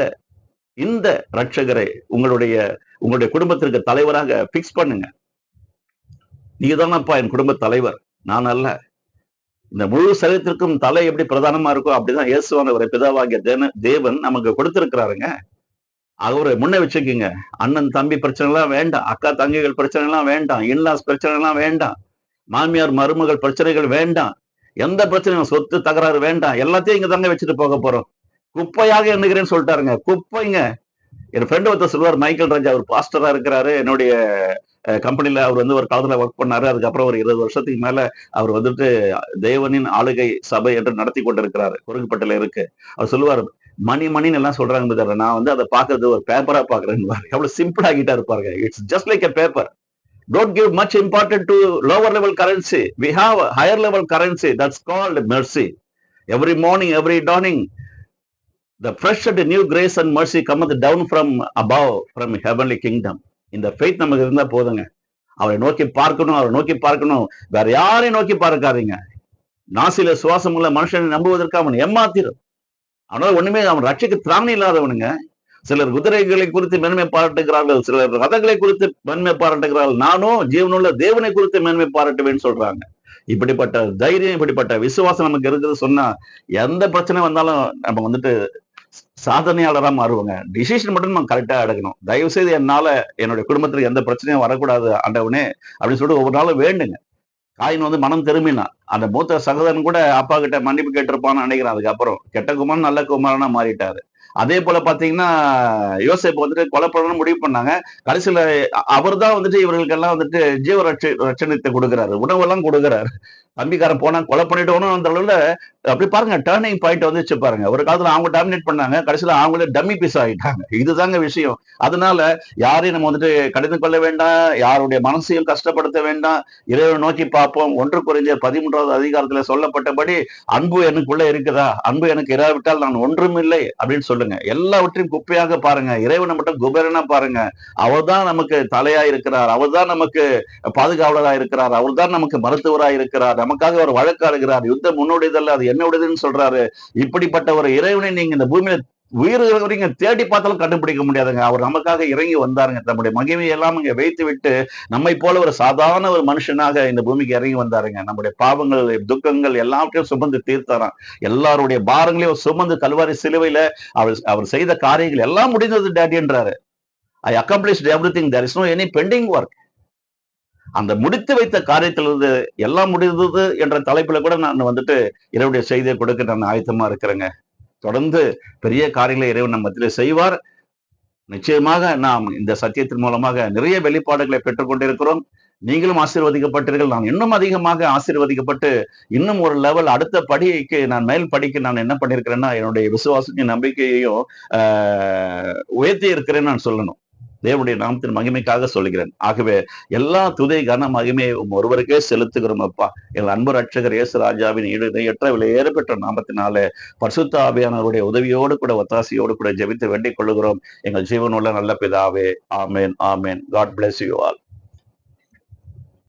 இந்த ரட்சகரை உங்களுடைய உங்களுடைய குடும்பத்திற்கு தலைவராக பிக்ஸ் பண்ணுங்க. நீங்க தானப்பா என் குடும்ப தலைவர், நான் அல்ல. இந்த முழு சரீரத்திற்கும் தலை எப்படி பிரதானமா இருக்கோ அப்படிதான் இயேசுவானவரை பிதாவாகிய தேவன் நமக்கு கொடுத்திருக்கிறாருங்க. அவரை முன்ன வச்சுக்கோங்க. அண்ணன் தம்பி பிரச்சனை எல்லாம் வேண்டாம், அக்கா தங்கைகள் பிரச்சனை எல்லாம் வேண்டாம், இன்லாஸ் பிரச்சனை எல்லாம் வேண்டாம், மாமியார் மருமகள் பிரச்சனைகள் வேண்டாம், எந்த பிரச்சனையும் சொத்து தகராறு வேண்டாம், எல்லாத்தையும் இங்க தாங்க வச்சுட்டு போக போறோம். குப்பையாக எண்ணுகிறேன்னு சொல்லிட்டாருங்க. குப்பைங்க. என் ஃப்ரெண்ட் ஒருத்தர் சொல்லுவார், மைக்கேல் ராஜ், அவர் பாஸ்டரா இருக்கிறாரு, என்னுடைய கம்பெனில அவர் வந்து ஒரு காலத்துல ஒர்க் பண்ணாரு. அதுக்கப்புறம் ஒரு 20 வருஷத்துக்கு மேல அவர் வந்துட்டு தேவனின் ஆளுகை சபை என்று நடத்தி கொண்டிருக்கிறாரு, குறுக்குப்பட்டில இருக்கு. அவர் சொல்லுவார், மணின்னு எல்லாம் சொல்றாங்க, நான் வந்து அதை பாக்குறது ஒரு பேப்பரா பாக்குறேன்னு. எவ்வளவு சிம்பிள் ஆகிட்டா இருப்பாருங்க. It's just like a paper. Don't give much importance to lower level currency. We have a higher level currency that's called mercy. Every morning, every dawning, the fresh and new grace and mercy cometh down from above, from heavenly kingdom. இந்த faith நமக்கு இருந்தா போதுங்க. அவரை நோக்கி பார்க்கணும், அவரை நோக்கி பார்க்கணும், வேற யாரையும் நோக்கி பார்க்காதீங்க. நாசில சுவாசம் உள்ள மனுஷனை நம்புவதற்கு அவன் ஏமாத்திரும். அவனால ஒண்ணுமே, அவன் ரட்சிக்க திராணி இல்லாதவனுங்க. சிலர் குதிரைகளை குறித்து மேன்மை பாராட்டுகிறார்கள், சிலர் ரதங்களை குறித்து மேன்மை பாராட்டுகிறார்கள், நானும் ஜீவனுள்ள தேவனை குறித்து மேன்மை பாராட்டுவேன்னு சொல்றாங்க. இப்படிப்பட்ட தைரியம், இப்படிப்பட்ட விசுவாசம் நமக்கு இருக்குது சொன்னா எந்த பிரச்சனை வந்தாலும் நம்ம வந்துட்டு சாதனையாளரா மாறுவாங்க. டிசிஷன் மட்டும் நம்ம கரெக்டா எடுக்கணும். தயவு செய்து என்னால என்னுடைய குடும்பத்துக்கு எந்த பிரச்சனையும் வரக்கூடாது ஆண்டவனே அப்படின்னு சொல்லிட்டு ஒவ்வொரு நாளும் வேண்டுங்க. காயின் வந்து மனம் திரும்பினான். அந்த மூத்த சகோதரன் கூட அப்பா கிட்ட மன்னிப்பு கேட்டிருப்பான்னு நினைக்கிறேன். அதுக்கப்புறம் கெட்ட குமாரன் நல்ல குமாரனா மாறிட்டாரு. அதே போல பாத்தீங்கன்னா யோசேப்பு வந்துட்டு கொலை பண்ணணும்னு முடிவு பண்ணாங்க. கடைசியில அவர் தான் வந்துட்டு இவர்களுக்கெல்லாம் வந்துட்டு ஜீவ ரட்சணத்தை கொடுக்குறாரு, உணவெல்லாம் கொடுக்குறாரு. தம்பிக்காரன் போனா கொலை பண்ணிட்டோன்னு அந்த அளவுல அப்படி பாருங்க, டேர்னிங் பாயிண்ட் வந்துச்சு பாருங்க. ஒரு காலத்துல அவங்க டாமினேட் பண்ணாங்க, கடைசியில அவங்களே டம்மி பீஸ் ஆகிட்டாங்க. இதுதாங்க விஷயம். அதனால யாரையும் நம்ம வந்துட்டு கடிந்து கொள்ள வேண்டாம், யாருடைய மனசையும் கஷ்டப்படுத்த வேண்டாம். இறைவனை நோக்கி பார்ப்போம். 1 கொரிந்தியர் 13வது அதிகாரத்துல சொல்லப்பட்டபடி, அன்பு எனக்குள்ள இருக்குதா, அன்பு எனக்கு இராவிட்டால் நான் ஒன்றும் இல்லை அப்படின்னு சொல்லுங்க. எல்லாவற்றையும் குப்பையாக பாருங்க, இறைவனை மட்டும் குபேரனா பாருங்க. அவர் தான் நமக்கு தலையா இருக்கிறார், அவர் தான் நமக்கு பாதுகாவலரா இருக்கிறார், அவர் தான் நமக்கு மருத்துவரா இருக்கிறார், நமக்காக ஒரு வழக்காடுகிறார், யுத்தம் உன்னுடையதல்ல அது என்னுடையதுன்னு சொல்றாரு. இப்படிப்பட்ட ஒரு இறைவனை நீங்க இந்த பூமியில உயிர் இருக்கிறவங்க தேடி பார்த்தாலும் கண்டுபிடிக்க முடியாதுங்க. அவர் நமக்காக இறங்கி வந்தாருங்க, தம்முடைய மகிமையை எல்லாம் இங்க வைத்து விட்டு நம்மை போல ஒரு சாதாரண ஒரு மனுஷனாக இந்த பூமிக்கு இறங்கி வந்தாருங்க. நம்முடைய பாவங்கள், துக்கங்கள் எல்லாவற்றையும் சுமந்து தீர்த்தாராம். எல்லாருடைய பாரங்களையும் சுமந்து கல்வாரி சிலுவையில அவர் செய்த காரியங்கள் எல்லாம் முடிந்தது டேடின்றாரு. I accomplished everything, there is no any pending work. அந்த முடித்து வைத்த காரியத்திலிருந்து எல்லாம் முடிந்தது என்ற தலைப்புல கூட நான் வந்துட்டு இறைவனுடைய செய்தியை கொடுக்க நான் ஆயத்தமா இருக்கிறேங்க. தொடர்ந்து பெரிய காரியங்களை இறைவன் நம்ம மத்தியிலே செய்வார். நிச்சயமாக நாம் இந்த சத்தியத்தின் மூலமாக நிறைய வெளிப்பாடுகளை பெற்றுக் கொண்டிருக்கிறோம். நீங்களும் ஆசீர்வதிக்கப்பட்டீர்கள், நான் இன்னும் அதிகமாக ஆசீர்வதிக்கப்பட்டு இன்னும் ஒரு லெவல் அடுத்த படிக்கு நான் மேல் படிக்க நான் என்ன பண்ணிருக்கிறேன்னா என்னுடைய விசுவாசத்தையும் நம்பிக்கையையும் உயர்த்தி இருக்கிறேன்னு நான் சொல்லணும். தேவனுடைய நாமத்தின் மகிமைக்காக சொல்கிறேன். ஆகவே எல்லா துதி கன மகிமையை ஒருவருக்கே செலுத்துகிறோம் அப்பா. எங்கள் அன்பு ரட்சகர் இயேசு ராஜாவின் இணையற்ற விலையேறப்பெற்ற நாமத்தினாலே பரிசுத்த ஆவியானவருடைய உதவியோடு கூட ஒத்தாசையோடு கூட ஜெபித்து வேண்டிக் கொள்ளுகிறோம். எங்கள் ஜீவனுள்ள நல்ல பிதாவே. ஆமேன், ஆமேன். God bless you all.